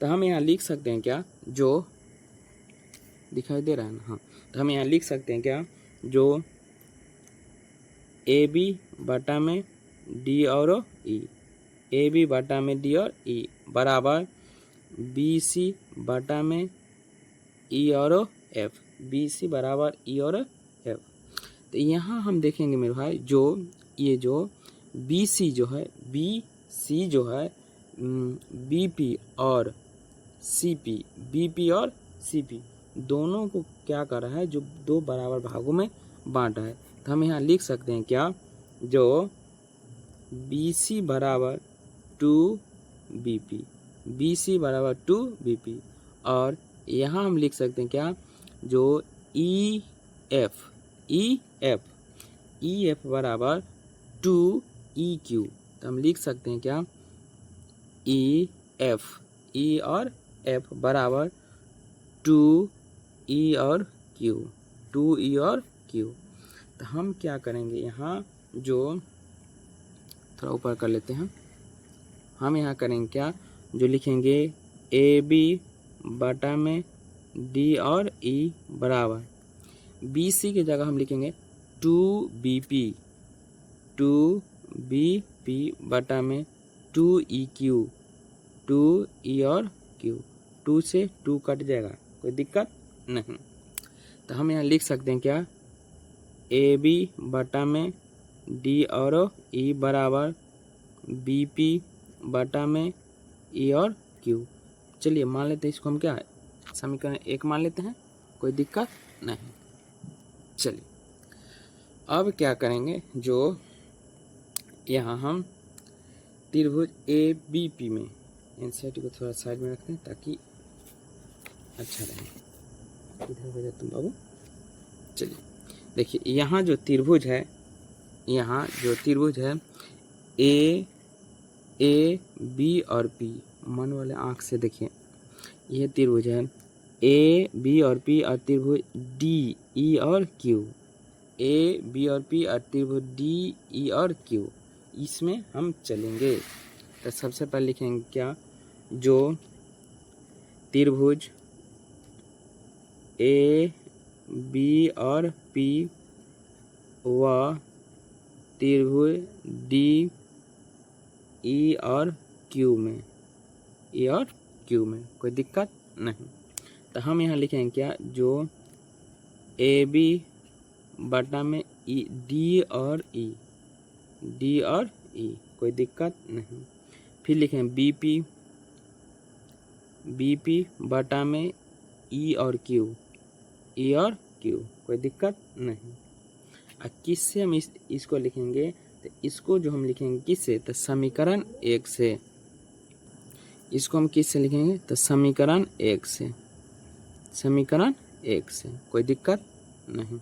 तो हम यहाँ लिख सकते हैं क्या? जो दिखाई दे रहा है ना? हाँ। तो हम यहाँ लिख सकते हैं क्या? जो ए बी बटा में डी और ई, ए बी बटा में डी और ई बराबर बी सी बटा में ई और एफ, बी सी बराबर ई और एफ। तो यहाँ हम देखेंगे मेरे भाई, जो ये जो बी सी जो है, बी सी जो है बी पी और सी पी, बी पी और सी पी दोनों को क्या कर रहा है? जो दो बराबर भागों में बांटा है। तो हम यहाँ लिख सकते हैं क्या? जो बी सी बराबर 2 बी पी, बी सी बराबर 2 बी पी। और यहाँ हम लिख सकते हैं क्या? जो ई एफ बराबर 2 ई क्यू। तो हम लिख सकते हैं क्या? ई और एफ बराबर 2 ई और क्यू, 2 ई और क्यू। तो हम क्या करेंगे यहाँ? जो थोड़ा ऊपर कर लेते हैं, हम यहाँ करेंगे क्या? जो लिखेंगे ए बी बटा में डी और ई बराबर बी सी की जगह हम लिखेंगे 2 बी पी बटा में 2 ई क्यू, 2 ई और क्यू। 2 से 2 कट जाएगा, कोई दिक्कत नहीं। तो हम यहाँ लिख सकते हैं क्या? ए बी बटा में डी और ई बराबर बी पी बटा में ई और क्यू। चलिए मान लेते हैं इसको हम क्या समीकरण 1 मान लेते हैं, कोई दिक्कत नहीं। चलिए अब क्या करेंगे, जो यहाँ हम त्रिभुज ए बी पी में एनसीईआरटी को थोड़ा साइड में रखते हैं ताकि अच्छा रहे। इधर हो जाए तुम बाबू। चलिए देखिए यहाँ जो त्रिभुज है, यहाँ जो त्रिभुज है ए बी और पी, मन वाले आँख से देखिए, यह त्रिभुज है ए बी और पी और त्रिभुज डी ई और क्यू, ए बी और पी और त्रिभुज डी ई और क्यू, इसमें हम चलेंगे। तो सबसे पहले लिखेंगे क्या, जो त्रिभुज ए बी और पी व त्रिभुज डी ई और क्यू में, ई और क्यू में कोई दिक्कत नहीं। तो हम यहाँ लिखेंगे क्या, जो ए बी बटा में ई डी और ई, डी और ई कोई दिक्कत नहीं। फिर लिखें बी पी बटा में ई और क्यू, ई और क्यू कोई दिक्कत नहीं। और किससे हम इसको लिखेंगे, तो इसको जो हम लिखेंगे किससे, तो समीकरण 1 से। इसको हम किससे लिखेंगे, तो समीकरण 1 से, समीकरण 1 से कोई दिक्कत नहीं।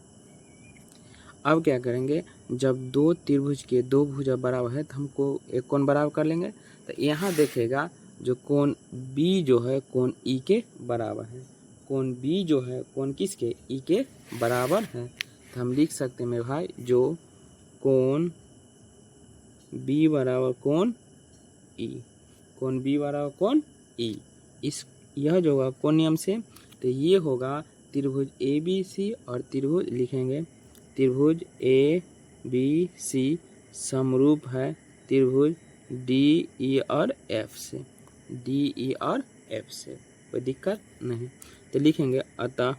अब क्या करेंगे, जब दो त्रिभुज के दो भुजा बराबर है तो हमको एक कोण बराबर कर लेंगे। तो यहाँ देखेगा जो कोण बी जो है कोण ई के बराबर है, कोण बी जो है कोण किसके, ई के बराबर है। तो हम लिख सकते हैं मेरे भाई, जो कोण बी बराबर कोण ई, कोण बी बराबर कोण ई, इस यह जो होगा कोण नियम से, तो ये होगा त्रिभुज ए बी सी और त्रिभुज लिखेंगे त्रिभुज ए बी सी समरूप है त्रिभुज डी ई और एफ से, डी ई और एफ से कोई दिक्कत नहीं। तो लिखेंगे अतः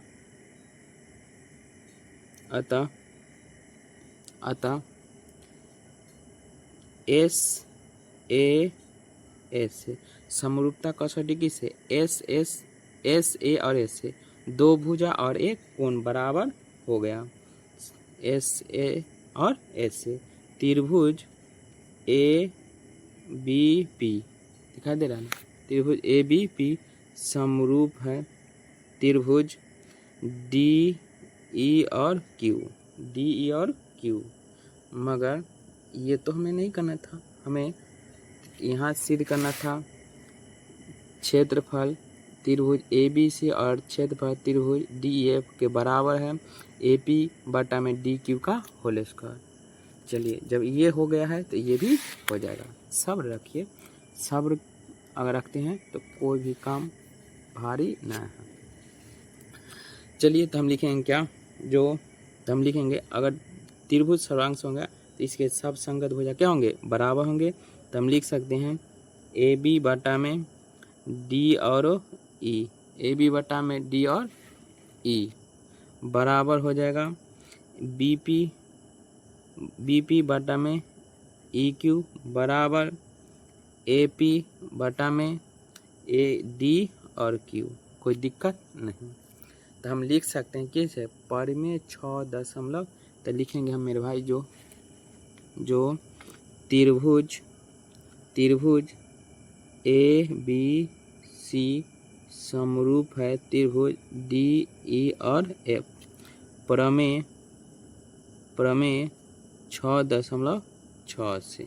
एस ए समरूपता कसौटी किससे, एस ए और एस से, दो भुजा और एक कोण बराबर हो गया, एस ए और एस से। त्रिभुज ए बी पी दिखाई दे रहा है ना, त्रिभुज ए बी पी समरूप है त्रिभुज डी ई और क्यू, डी ई और क्यू। मगर ये तो हमें नहीं करना था, हमें यहाँ सिद्ध करना था क्षेत्रफल त्रिभुज ए बी सी और क्षेत्रफल त्रिभुज डी ई एफ के बराबर है ए पी बटा में डी क्यू का होल स्क्वायर। चलिए जब ये हो गया है तो ये भी हो जाएगा। सब्र रखिए, सब्र अगर रखते हैं तो कोई भी काम भारी ना है। चलिए तो हम लिखेंगे क्या, जो तो हम लिखेंगे अगर त्रिभुज सर्वांश होगा तो इसके सब संगत भुजा क्या होंगे, बराबर होंगे। तो हम लिख सकते हैं ए बी बटा में डी और ई, ए बी बटा में डी और ई बराबर हो जाएगा बी पी बटा में ई क्यू बराबर ए पी बटा में ए डी और क्यू कोई दिक्कत नहीं। तो हम लिख सकते हैं कैसे, परिमेय 6 दशमलव, तो लिखेंगे हम मेरे भाई जो त्रिभुज ए बी सी समरूप है त्रिभुज डी ई और एफ, प्रमेय 6.6 से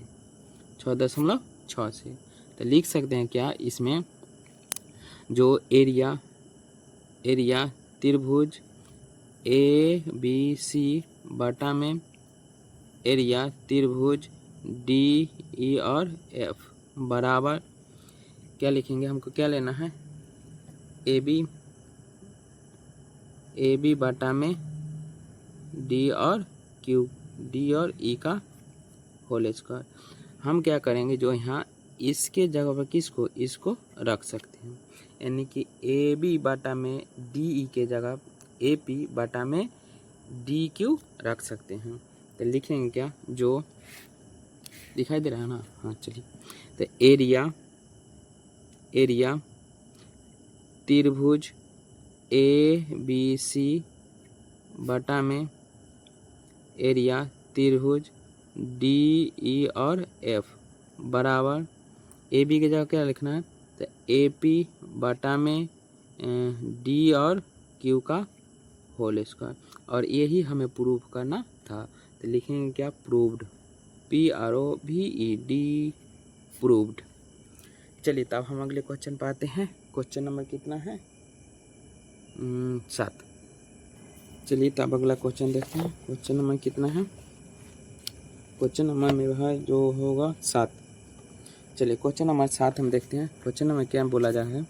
6.6 से। तो लिख सकते हैं क्या, इसमें जो एरिया त्रिभुज ए बी सी बटा में एरिया त्रिभुज डी ई और एफ बराबर क्या लिखेंगे, हमको क्या लेना है, ए बी बटा में डी और क्यू, डी और ई का होल स्क्वायर। हम क्या करेंगे, जो यहाँ इसके जगह पर किसको, इसको रख सकते हैं, यानी कि ए बी बटा में डी ई के जगह ए पी बटा में डी क्यू रख सकते हैं। तो लिखेंगे क्या, जो दिखाई दे रहा है ना, हाँ चलिए। तो एरिया त्रिभुज ए बी सी बटा में एरिया त्रिभुज डी ई और एफ बराबर ए बी की जगह क्या लिखना है, तो ए पी बटा में डी और क्यू का होल स्क्वायर, और यही हमें प्रूव करना था। तो लिखेंगे क्या, प्रूव्ड, PROVED, प्रूव्ड। चलिए तब हम अगले क्वेश्चन पर आते हैं। क्वेश्चन नंबर कितना है, 7। चलिए तब अगला क्वेश्चन देखते हैं। क्वेश्चन नंबर कितना है, क्वेश्चन नंबर मेरा है जो होगा 7। चलिए क्वेश्चन नंबर 7 हम देखते हैं। क्वेश्चन नंबर क्या बोला जा रहा है,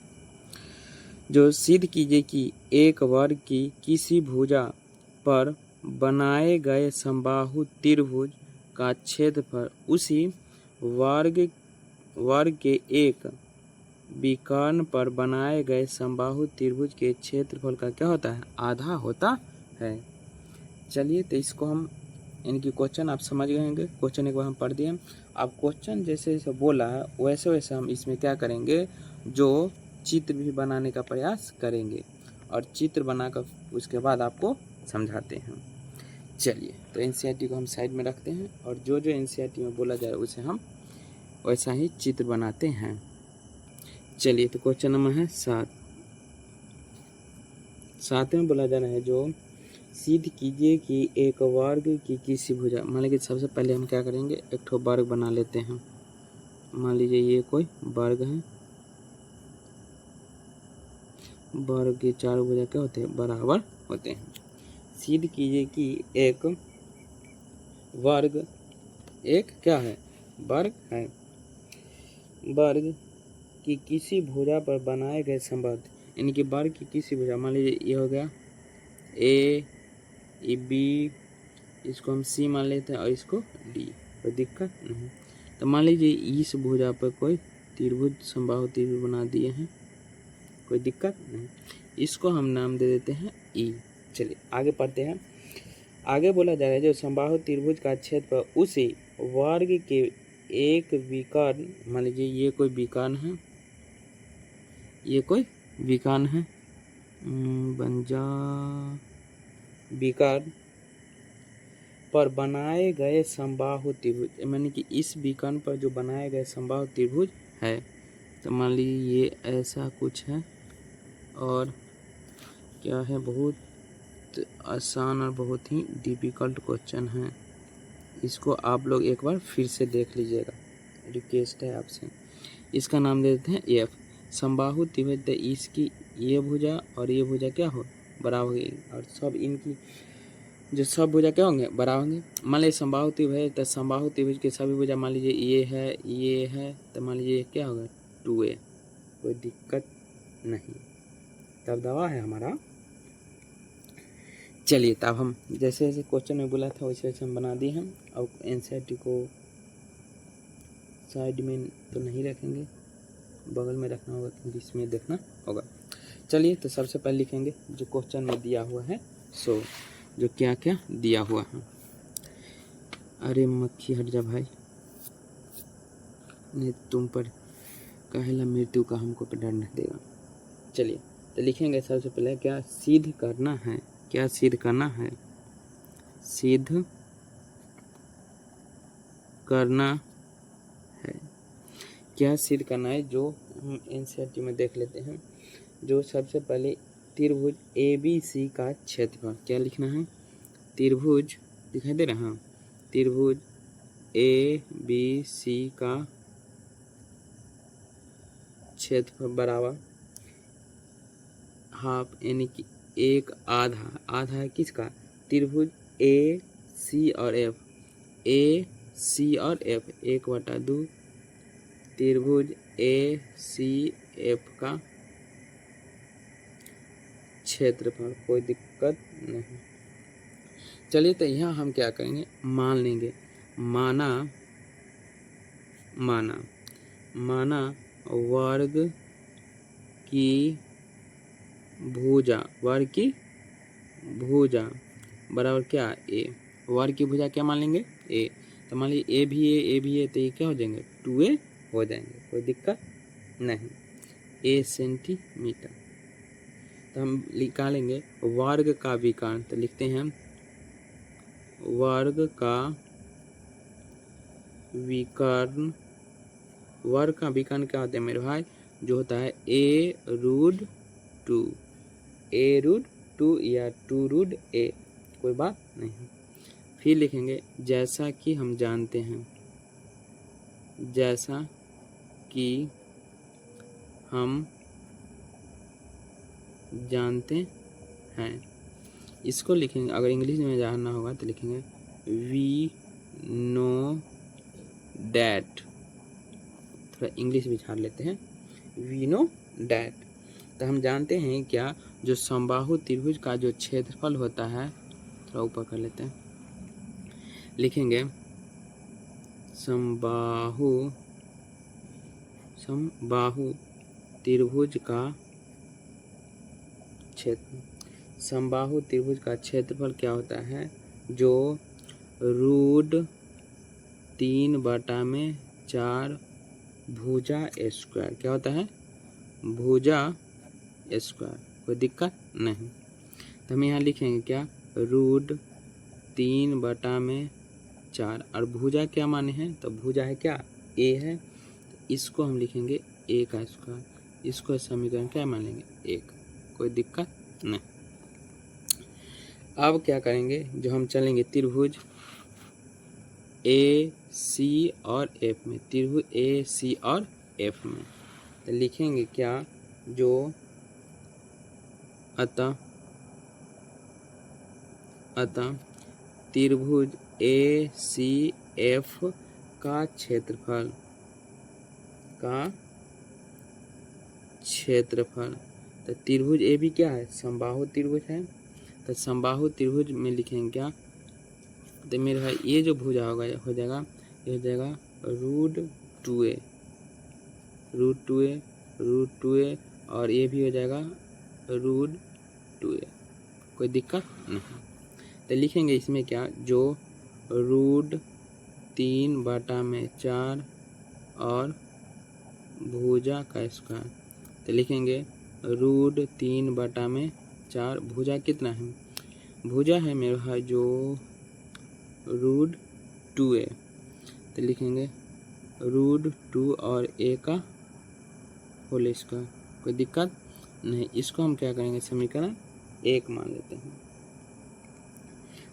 जो सिद्ध कीजिए कि एक वर्ग की किसी भुजा पर बनाए गए समबाहु त्रिभुज का क्षेत्रफल उसी वर्ग के एक विकर्ण पर बनाए गए समबाहु त्रिभुज के क्षेत्रफल का क्या होता है, आधा होता है। चलिए तो इसको हम, इनकी क्वेश्चन आप समझ गए होंगे। क्वेश्चन एक बार हम पढ़ दिए। अब क्वेश्चन जैसे जैसे बोला है वैसे वैसे हम इसमें क्या करेंगे, जो चित्र भी बनाने का प्रयास करेंगे, और चित्र बनाकर उसके बाद आपको समझाते हैं। चलिए तो एनसीईआरटी को हम साइड में रखते हैं, और जो जो एनसीईआरटी में बोला जाए उसे हम वैसा ही चित्र बनाते हैं। चलिए तो क्वेश्चन नंबर है 7 में बोला जा रहा है, जो सिद्ध कीजिए कि एक वर्ग की किसी भुजा, मान लीजिए सबसे पहले हम क्या करेंगे, एक ठो वर्ग बना लेते हैं। मान लीजिए ये कोई वर्ग है, वर्ग के चारों भुजा क्या होते हैं, बराबर होते हैं। सिद्ध कीजिए कि एक वर्ग, एक क्या है, वर्ग है, वर्ग की किसी भुजा पर बनाए गए संबंध, यानी कि वर्ग की किसी भुजा, मान लीजिए ये हो गया ए, ये बी, इसको हम सी मान लेते हैं और इसको डी, कोई दिक्कत नहीं। तो मान लीजिए इस भुजा पर कोई त्रिभुज समबाहु त्रिभुज बना दिए हैं, कोई दिक्कत नहीं। इसको हम नाम दे देते हैं ई। चलिए आगे पढ़ते हैं। आगे बोला जा रहा है, जो समबाहु त्रिभुज का क्षेत्रफल उसी वर्ग के एक विकर्ण, मान लीजिए ये कोई विकर्ण है, ये कोई विकर्ण है, बन जा विकर्ण पर बनाए गए समबाहु त्रिभुज, यानी कि इस विकर्ण पर जो बनाए गए समबाहु त्रिभुज है। तो मान लीजिए ये ऐसा कुछ है, और क्या है, बहुत आसान और बहुत ही डिफ़िकल्ट क्वेश्चन है। इसको आप लोग एक बार फिर से देख लीजिएगा, रिक्वेस्ट है आपसे। इसका नाम दे देते हैं एफ। समबाहु त्रिभुज, तो इसकी ये भुजा और ये भुजा क्या हो, बराबर होगी, और सब इनकी जो सब भुजा क्या होंगे, बराबर होंगे। मान लीजिए समबाहु त्रिभुज है, तो समबाहु त्रिभुज के सभी भुजा, मान लीजिए ये है, तो मान लीजिए क्या होगा 2a, कोई दिक्कत नहीं, तब दवा है हमारा। चलिए तब हम जैसे जैसे क्वेश्चन में बोला था वैसे वैसे हम बना दिए हैं। अब एनसीईआरटी को साइड में तो नहीं रखेंगे, बगल में रखना होगा, क्योंकि इसमें देखना होगा। चलिए तो सबसे पहले लिखेंगे जो क्वेश्चन में दिया हुआ है, सो जो क्या क्या दिया हुआ है। अरे मक्खी हट जा भाई, नहीं तुम पर कहेला मृत्यु का हमको डर नहीं देगा। चलिए तो लिखेंगे सबसे पहले क्या सिद्ध करना है, क्या सिद्ध करना है, सिद्ध करना है, क्या सिद्ध करना है, जो हम एनसीईआरटी में देख लेते हैं। जो सबसे पहले त्रिभुज ABC का क्षेत्रफल, क्या लिखना है, त्रिभुज दिखाई दे रहा है, त्रिभुज ABC का क्षेत्रफल बराबर हाफ, यानी कि एक आधा, आधा है किसका, त्रिभुज AC और F, AC और F 1/2 त्रिभुज ACF का क्षेत्रफल, कोई दिक्कत नहीं। चलिए तो यहाँ हम क्या करेंगे, मान लेंगे, माना वर्ग की भुजा, वर्ग की भुजा बराबर क्या, ए, वर्ग की भुजा क्या मान लेंगे, ए। तो मान लीजिए ए भी है, तो ये क्या हो जाएंगे 2a हो जाएंगे, कोई दिक्कत नहीं। ए सेंटीमीटर। तो हम निकालेंगे वर्ग का विकर्ण, तो लिखते हैं वर्ग का विकर्ण। वर्ग का विकर्ण क्या होता है मेरे भाई, जो होता है a√2, a√2 या 2√a, कोई बात नहीं। फिर लिखेंगे जैसा कि हम जानते हैं, जैसा कि हम जानते हैं। इसको लिखेंगे, अगर इंग्लिश में जानना होगा तो लिखेंगे वी नो डैट। थोड़ा इंग्लिश भी झाड़ लेते हैं, वी नो डैट। तो हम जानते हैं क्या, जो समबाहु त्रिभुज का जो क्षेत्रफल होता है, थोड़ा ऊपर कर लेते हैं, लिखेंगे समबाहु त्रिभुज का क्षेत्र, समबाहु त्रिभुज का क्षेत्रफल क्या होता है, जो √3/4 भुजा स्क्वायर, क्या होता है, भुजा स्क्वायर। कोई दिक्कत नहीं। तो हम यहाँ लिखेंगे क्या, √3/4, और भुजा क्या माने हैं, तो भुजा है क्या, ए है, तो इसको हम लिखेंगे ए का स्क्वायर। इसको समीकरण क्या मानेंगे, 1। कोई दिक्कत नहीं। अब क्या करेंगे, जो हम चलेंगे त्रिभुज ए सी और एफ में, त्रिभुज ए सी और एफ में, तो लिखेंगे क्या, जो अतः त्रिभुज ए सी एफ का क्षेत्रफल तो त्रिभुज ए भी क्या है, समबाहु त्रिभुज है। तो समबाहु त्रिभुज में लिखेंगे क्या, तो मेरे भाई ये जो भुजा होगा हो जाएगा, ये हो जाएगा √2a, और ये भी हो जाएगा √2a। कोई दिक्कत नहीं। तो लिखेंगे इसमें क्या, जो √3/4 और भुजा का स्क्वायर, तो लिखेंगे √3/4, भुजा कितना है, भुजा है मेरे भाई जो √2a, तो लिखेंगे √2 और a का होल स्क्वायर। कोई दिक्कत नहीं। इसको हम क्या करेंगे, समीकरण 1 मान लेते हैं।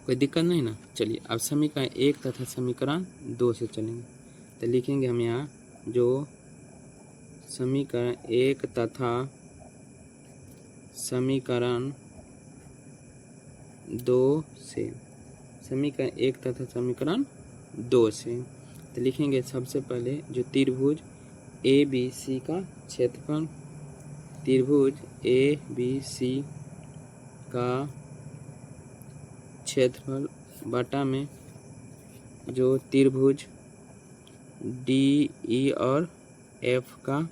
कोई दिक्कत नहीं ना। चलिए अब समीकरण 1 तथा समीकरण 2 से चलेंगे। तो लिखेंगे हम यहाँ जो समीकरण 1 तथा समीकरण 2 से, समीकरण 1 तथा समीकरण 2 से, तो लिखेंगे सबसे पहले जो त्रिभुज ए बी सी का क्षेत्रफल, त्रिभुज ए बी सी का क्षेत्रफल बटा में जो त्रिभुज डी ई और एफ का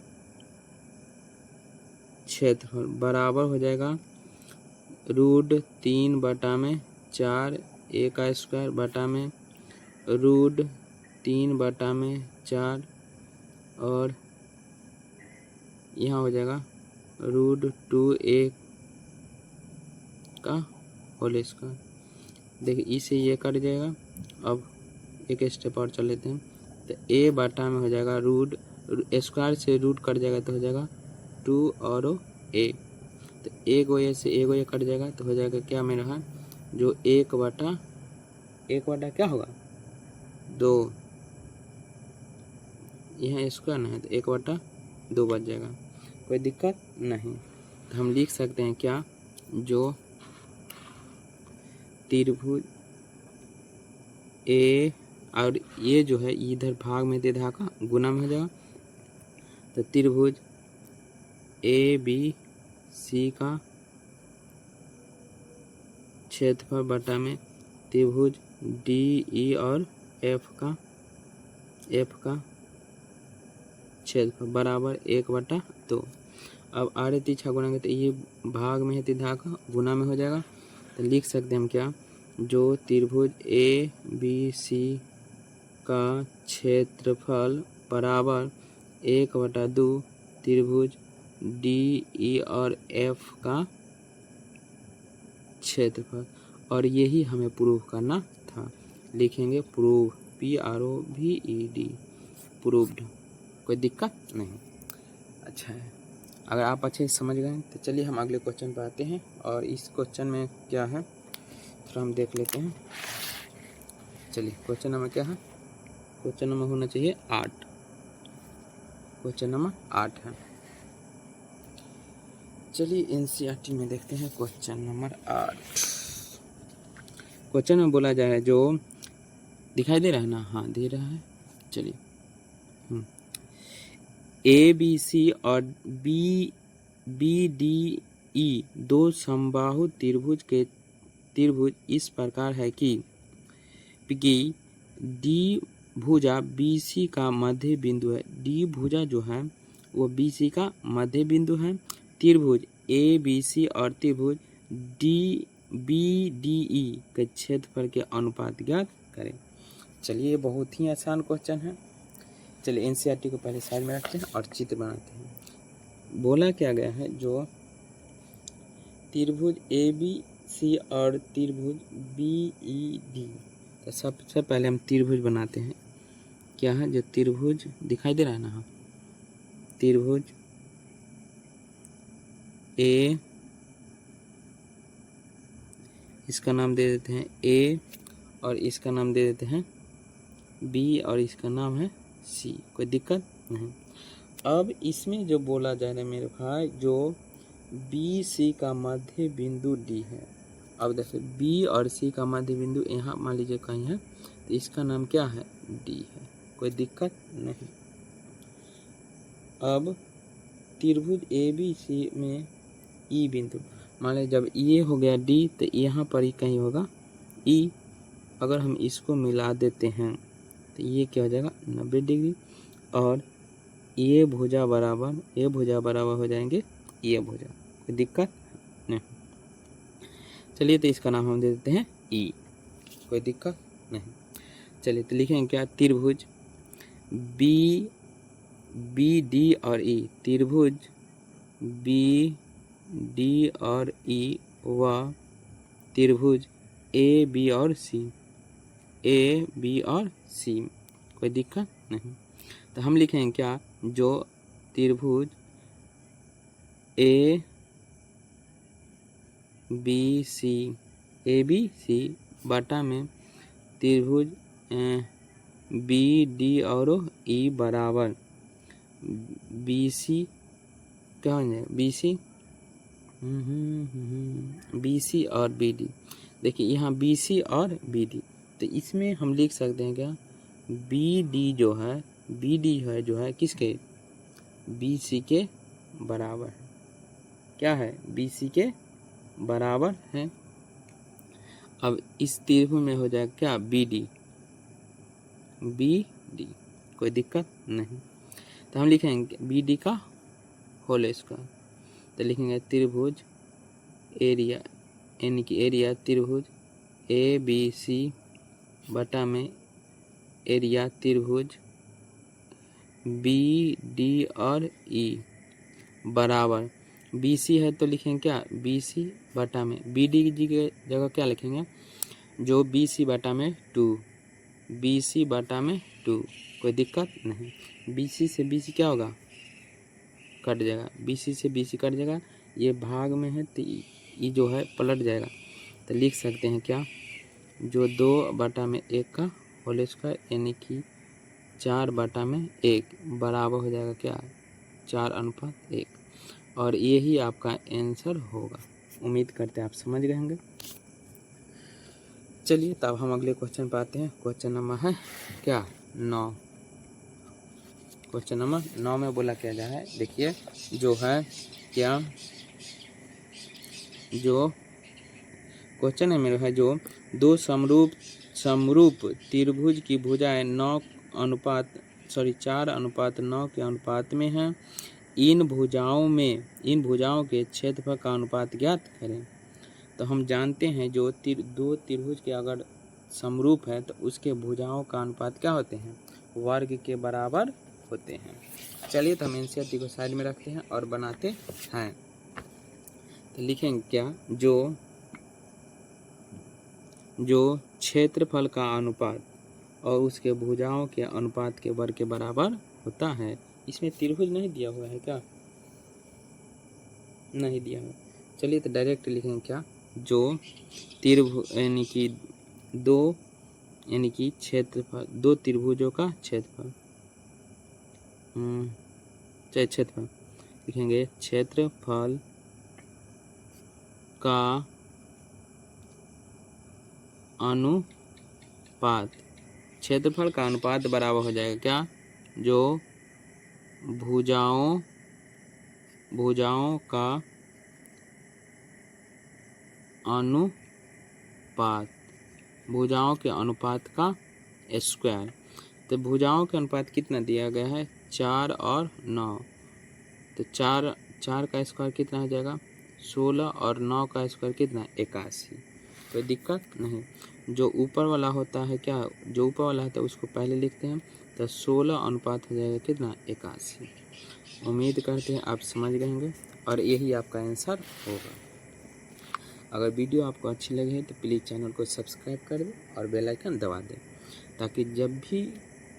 क्षेत्रफल बराबर हो जाएगा √3/4 ए का स्क्वायर बटा में √3/4, और यहाँ हो जाएगा √2a का होल स्क्वायर। देखिए इसे ये कट जाएगा। अब एक स्टेप और चल लेते हैं। तो a बटा में हो जाएगा रूट स्क्वायर से रूट कट जाएगा तो हो जाएगा 2 और a, तो एक वजह से एक वजह कट जाएगा तो हो जाएगा क्या मेरा है, जो 1 बटा क्या होगा 2, यहाँ स्क्वायर ना है तो 1/2 बच जाएगा। कोई दिक्कत नहीं। तो हम लिख सकते हैं क्या, जो त्रिभुज ए और ये जो है इधर भाग में दे धा का गुना में हो जाएगा, तो त्रिभुज ए बी सी का क्षेत्रफल बटा में त्रिभुज डी ई और एफ का क्षेत्रफल बराबर 1/2। अब आड़े तीछा गुणाएंगे तो ये भाग में है तिधा का गुना में हो जाएगा। तो लिख सकते हैं हम क्या, जो त्रिभुज ए बी सी का क्षेत्रफल बराबर 1/2 त्रिभुज डी, ई और एफ का क्षेत्रफल, और यही हमें प्रूव करना था। लिखेंगे प्रूव, PROVED, प्रूव्ड, कोई दिक्कत नहीं। अच्छा है, अगर आप अच्छे से समझ गए तो चलिए हम अगले क्वेश्चन पर आते हैं। और इस क्वेश्चन में क्या है थोड़ा हम देख लेते हैं। चलिए क्वेश्चन नंबर क्या है, क्वेश्चन नंबर होना चाहिए 8, क्वेश्चन नंबर 8 है। चलिए NCERT में देखते हैं क्वेश्चन नंबर 8। क्वेश्चन में बोला जा रहा है, जो दिखाई दे रहा है ना, हाँ दे रहा है। चलिए ABC और BDE दो समबाहु त्रिभुज इस प्रकार है कि D भुजा BC का मध्य बिंदु है। D भुजा जो है वो BC का मध्य बिंदु है। त्रिभुज ABC और त्रिभुज BDE के क्षेत्रफल के अनुपात ज्ञात करें। चलिए, ये बहुत ही आसान क्वेश्चन है। चलिए NCERT को पहले साइड में रखते हैं और चित्र बनाते हैं। बोला क्या गया है, जो त्रिभुज ABC और त्रिभुज BED, तो सबसे पहले हम त्रिभुज बनाते हैं। क्या है, जो त्रिभुज दिखाई दे रहा है ना, त्रिभुज A, इसका नाम दे देते हैं A, और इसका नाम दे देते हैं B, और इसका नाम है C, कोई दिक्कत नहीं। अब इसमें जो बोला जा रहा है मेरे भाई, जो BC का मध्य बिंदु D है। अब देखिए B और C का मध्य बिंदु यहाँ मान लीजिए कहीं है, तो इसका नाम क्या है, D है, कोई दिक्कत नहीं। अब त्रिभुज ABC में E बिंदु, मान लीजिए जब ये हो गया D, तो यहाँ पर ही कहीं होगा E। अगर हम इसको मिला देते हैं तो ये क्या हो जाएगा, 90 डिग्री, और ये भुजा बराबर हो जाएंगे ये भुजा, कोई दिक्कत नहीं। चलिए, तो इसका नाम हम दे देते हैं E, कोई दिक्कत नहीं। चलिए, तो लिखेंगे क्या, त्रिभुज BD और E, त्रिभुज BD और E व त्रिभुज AB और C, कोई दिक्कत नहीं। तो हम लिखेंगे क्या, जो त्रिभुज ABC बटा में त्रिभुज BD और E बराबर BC, क्या हो जाएगा, BC और BD। देखिए यहाँ BC और BD, तो इसमें हम लिख सकते हैं क्या, BD जो है किसके, BC के बराबर है। क्या है, BC के बराबर है। अब इस त्रिभुज में हो जाएगा क्या, BD, कोई दिक्कत नहीं। तो हम लिखेंगे BD का होल स्क्वायर, तो लिखेंगे त्रिभुज एरिया, यानी कि एरिया त्रिभुज ABC बटा में एरिया त्रिभुज BD और E बराबर, BC है तो लिखेंगे क्या, BC बटा में BD की जगह क्या लिखेंगे, जो BC बटा में 2, BC बटा में 2, कोई दिक्कत नहीं। BC से BC क्या होगा, कट जाएगा, BC से BC कट जाएगा, ये भाग में है तो ये जो है पलट जाएगा। तो लिख सकते हैं क्या, जो 2/1 का होल स्क्वायर, यानी कि 4/1 बराबर हो जाएगा क्या, 4:1, और यही आपका आंसर होगा। उम्मीद करते हैं आप समझ गए होंगे। चलिए, तब हम अगले क्वेश्चन पर आते हैं। क्वेश्चन नंबर है क्या, 9। क्वेश्चन नंबर 9 में बोला क्या जा रहा है, देखिए जो है क्या, जो क्वेश्चन है मेरा है, जो दो समरूप त्रिभुज की भुजाएं 4:9 के अनुपात में हैं। इन भुजाओं के क्षेत्रफल का अनुपात ज्ञात करें। तो हम जानते हैं, जो दो त्रिभुज के अगर समरूप है तो उसके भुजाओं का अनुपात क्या होते हैं, वर्ग के बराबर होते हैं। चलिए तो हम एनसीईआरटी को साइड में रखते हैं और बनाते हैं। तो लिखेंगे क्या, जो क्षेत्रफल का अनुपात और उसके भुजाओं के अनुपात के वर्ग के बराबर होता है। इसमें त्रिभुज नहीं दिया हुआ है क्या, नहीं दिया हुआ। चलिए तो डायरेक्ट लिखेंगे क्या, जो त्रिभुज यानी कि क्षेत्रफल, दो त्रिभुजों का क्षेत्रफल, क्षेत्रफल लिखेंगे, क्षेत्रफल का अनुपात, क्षेत्रफल का अनुपात बराबर हो जाएगा क्या, जो भुजाओं का अनुपात, भुजाओं के अनुपात का स्क्वायर। तो भुजाओं के अनुपात कितना दिया गया है, 4 और 9। तो 4 का स्क्वायर कितना हो जाएगा, 16, और 9 का स्क्वायर कितना, 81। कोई दिक्कत नहीं। जो ऊपर वाला होता है क्या, जो ऊपर वाला होता है उसको पहले लिखते हैं। तो 16 अनुपात हो जाएगा कितना, 81। उम्मीद करते हैं आप समझ गए होंगे और यही आपका आंसर होगा। अगर वीडियो आपको अच्छी लगी तो प्लीज़ चैनल को सब्सक्राइब कर दें और बेल आइकन दबा दें, ताकि जब भी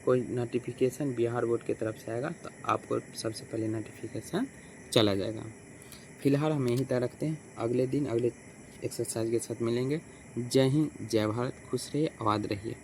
कोई नोटिफिकेशन बिहार बोर्ड की तरफ से आएगा तो आपको सबसे पहले नोटिफिकेशन चला जाएगा। फिलहाल हम यहीं तक रखते हैं, अगले दिन अगले एक्सरसाइज के साथ मिलेंगे। जय हिंद, जय भारत, खुश रहिए, आबाद रहिए।